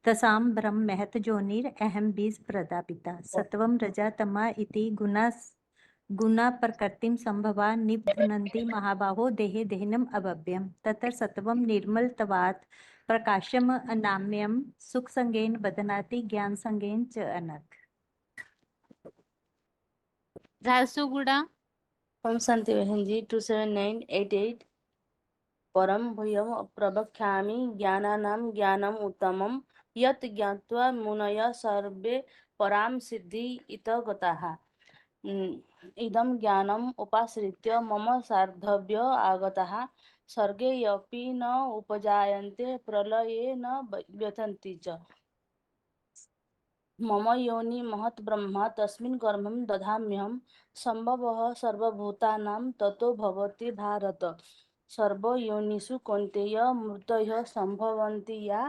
तसां ब्रह्म महत् जोनिर् अहं बीज प्रदापिता सत्वं रजा तमा इति गुणा प्रकृतिं संभवा निबध्नन्ति महाबाहो देहे देहिनम् अव्ययम् ततः सत्वं निर्मलत्वात् प्रकाशम् अनाम्यं सुखसंगेन बध्नाति ज्ञानसंगेन च अनघ। झारसुगुड़ा ओम शांति बहन जी 27988 परम भूयं प्रवक्ष्यामि ज्ञानानां ज्ञानम् उत्तमं यत् ज्ञात्वा मुनयः सर्वे परां सिद्धि इतो गताः इदं ज्ञानम् उपाश्रित्य मम सार्धव्य आगताः सर्गे अपि न उपजायन्ते प्रलये न व्यथन्ति च मम योनि महत् ब्रह्म तस्मिन् गर्भं दधाम्यहं संभवः सर्वभूतानां ततो भवति भारत सर्वयोनिषु कौन्तेय मूर्तयः संभवन्ति या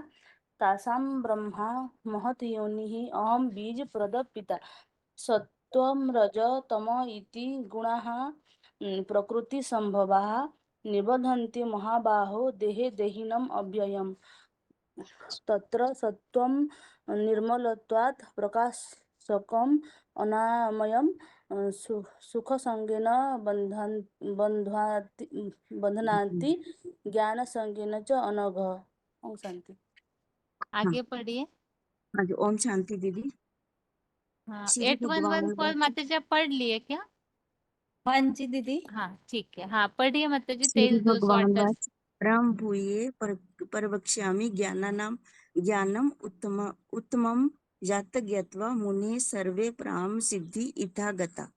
तासां ब्रह्मा महत् योनिः अहं बीज प्रदपिता सत्वं रज तम इति गुणाः प्रकृति संभवाः निबध्नन्ति महाबाहो देहे देहिनम् अव्ययम् तत्र सत्वं निर्मलत्वात् प्रकाशकम् अनामयं सुखसंगेन बध्नाति ज्ञानसंगेन च अनघ। ओम शांति। आगे पढ़िए। हाँ जी ओम शांति दीदी। हाँ श्री 8114 माता जी आप पढ़ लिए क्या? हाँ जी दीदी। हाँ ठीक है, हाँ पढ़िए माता जी श्री 23238। भगवानुवाच परं भूये प्रवक्ष्यामि ज्ञानानां ज्ञानम् उत्तमं यत् ज्ञात्वा मुनिः सर्वे परां सिद्धि इतः गता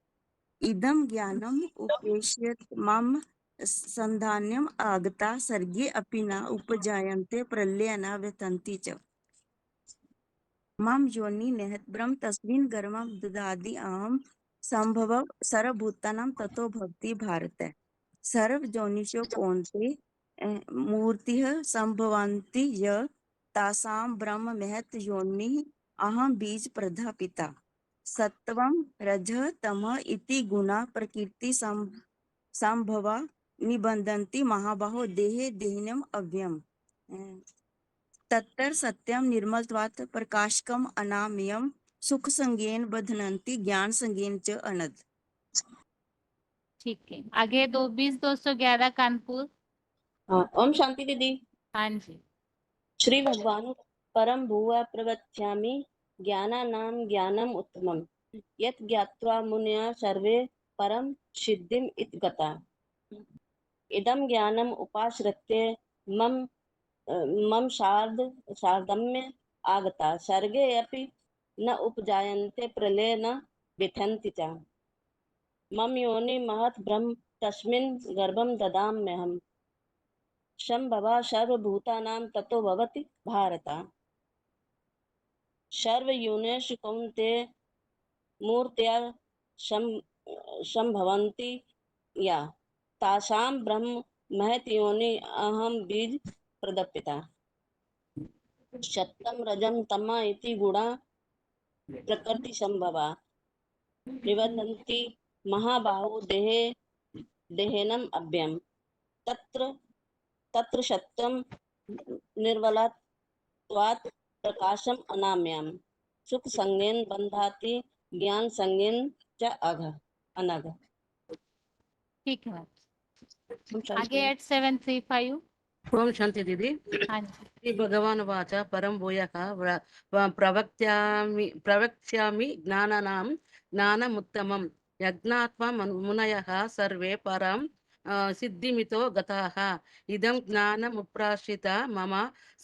इदं ज्ञानम् उपेक्ष्य मम सन्धान्यम् आगता सर्गे अपि न उपजायन्ते प्रलये न व्यथन्ति च मम योनि महत् ब्रह्म तस्मिन् गर्भं ददाति अहं संभवः सर्वभूतानां ततो भवति भारत सर्वजोनिषु कौन्तेय मूर्तिः संभवन्ति य तासां ब्रह्म महत् योनिः अहं बीज प्रदापिता सत्वं रजः तमः इति गुणा प्रकृति संभवा निबन्धन्ति महाबाहो देहे देहिनम् अव्ययम् तत्र सत्यं निर्मलत्वात् प्रकाशकम् अनामयं सुखसंगेन बध्नन्ति ज्ञानसंगेन च अनघ। ठीक है, आगे 22211 कानपुर। ओम शांति दीदी। हाँ जी। श्री भगवान परम भूय प्रवक्ष्यामि ज्ञानानां ज्ञानम् उत्तमं यत् ज्ञात्वा मुनयः सर्वे परं सिद्धिम् इति गता इदं ज्ञानम् उपाश्रित्य मम शार्दम्य आगता सर्गे अपि न उपजायन्ते प्रलये न व्यथन्ति च मम योनि महत् ब्रह्म तस्मिन् गर्भं ददाम्यहम् संभवा सर्वभूतानां ततो भवति भारत सर्वयोनिषु कौन्तेय मूर्तयः संभवन्ति या तासां ब्रह्म महत् योनि अहं बीज प्रदपिता सत्यं रजं तम इति गुणा प्रकृति संभवा निबध्नन्ति महाबाहो देहे देहिनम् अव्ययम् तत्र सत्यं निर्मलत्वात् प्रकाशम् अनाम्यं सुख संगेन बन्धाति ज्ञान संगेन च अनघ। ठीक है, आगे 8735। ओम शांति दीदी। हाँ जी। श्री भगवान वाच परम भूयः प्रवक्ष्यामि ज्ञानानां ज्ञानमुत्तमं यज्ञात्वा मुनयः सर्वे परां सिद्धिमितो गताः इदं ज्ञानमुपाश्रिता मम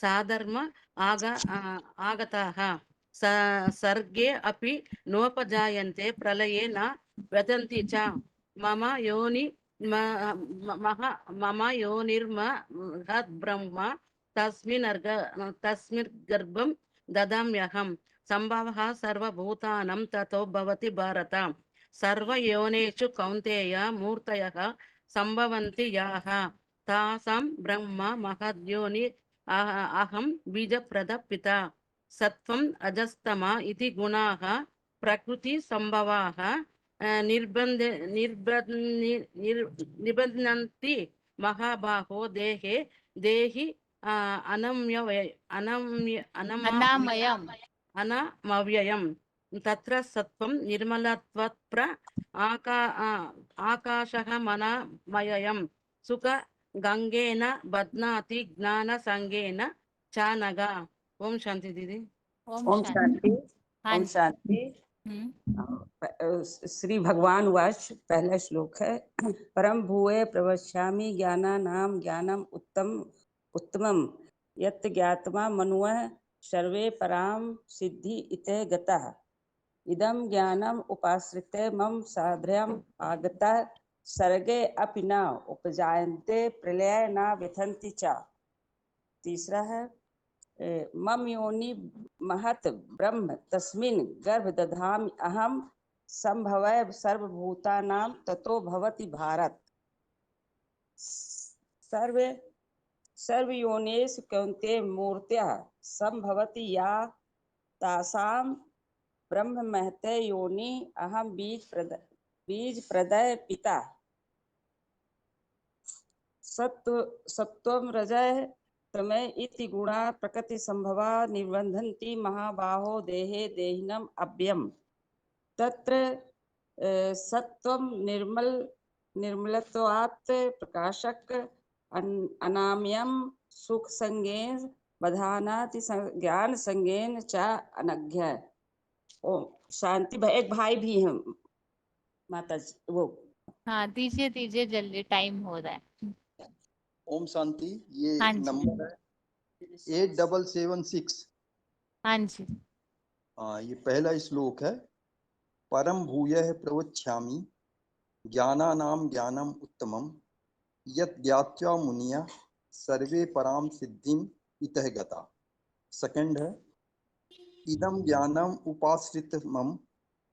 साधर्म आगताः सर्गे अपि नोपजायन्ते प्रलये न व्यथन्ति च मम योनि मम योनिर्महद्ब्रह्म तस्मिन् गर्भं ददाम्यहं संभवः सर्वभूतानां ततो भवति भारत सर्वयोनिषु कौन्तेय मूर्तयः सम्भवन्ति याः तासां ब्रह्म महद्योनि अहं बीजप्रदः पिता सत्त्वम् अजस्तम इति गुणाः प्रकृतिसम्भवाः निबध्नन्ति महाबाहो देहे देहि अनामयम् अनामव्ययम् तत्र सत्त्वं निर्मलत्वप्र आकाशः मनमयम् सुख गंगेन बध्नाति ज्ञान संगेन चानग। ओम शांति दीदी। ओम शांति। हाँ ओम जी। शांति। श्री भगवान वाच पहला श्लोक है। परम भूये प्रवक्ष्यामि ज्ञानानां ज्ञानम उत्तमम यत् ज्ञात्वा मनुः सर्वे पराम सिद्धि इते गतः इदं ज्ञानम उपाश्रित्य मम साधर्यम आगतः सर्गे अपि न उपजायन्ते प्रलय न व्यथन्ति च। तीसरा है मम योनि महत ब्रह्म तस्मिन् गर्भ दधामि अहम संभवय सर्वभूतानां ततो भवति भारत सर्वयोनिषु कौन्तेय मूर्तयः संभवति या तासां ब्रह्म महते योनि अहम बीज प्रदय पिता सत्त्वं रजः तमः इति गुणा प्रकृति संभवा निबध्नन्ति महाबाहो देहे देहिनम् अव्ययम् तत्र सत्त्वं निर्मलत्वात् प्रकाशक अनामयम् सुख संगेन बधानाति ज्ञान संगेन च अनघ्य। ओम शांति। एक भाई भी हैं माता जी वो। हाँ दीजिए दीजिए जल्दी टाइम हो रहा है। ओम शांति। ये हाँ जी। नंबर है 8776। हाँ जी। ये पहला श्लोक है। परम भूयः प्रवक्ष्यामि ज्ञानानां ज्ञानम उत्तमम यत् ज्ञात्वा मुनियः सर्वे पराम सिद्धिम इतः गता। सेकंड है इदं ज्ञानम उपाश्रित मम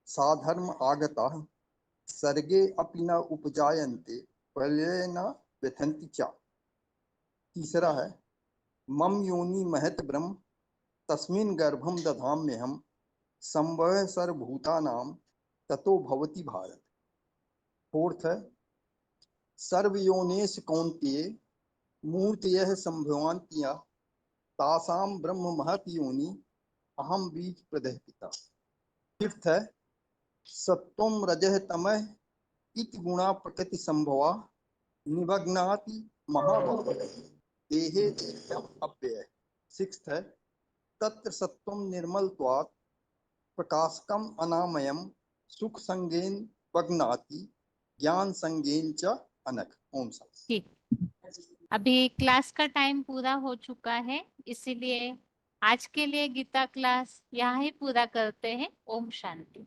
साधर्म आगता सर्गे अपि न उपजायन्ते प्रलये न व्यथन्ति च। तीसरा है मम योनि महत ब्रह्म तस्मिन् गर्भं दधाम्यहं संभवः सर्वभूतानां ततो भवति भारत। फोर्थ है सर्वयोनिषु कौन्तेय मूर्तयः संभवन्ति याः तासां ब्रह्म महत् योनि अहम बीज प्रदः पिता। फिफ्थ है सत्त्वं रजः तमः इति गुणा प्रकृति संभवा निबध्नाति महाबाहो देहे देहिनम् अव्ययः। सिक्स्थ है तत्र सत्त्वं निर्मलत्वात् प्रकाशकम् अनामयम् सुख संगेन बध्नाति ज्ञान संगेन च अनघ। ओम शांति। ठीक। अभी क्लास का टाइम पूरा हो चुका है, इसीलिए आज के लिए गीता क्लास यहाँ ही पूरा करते हैं। ओम शांति।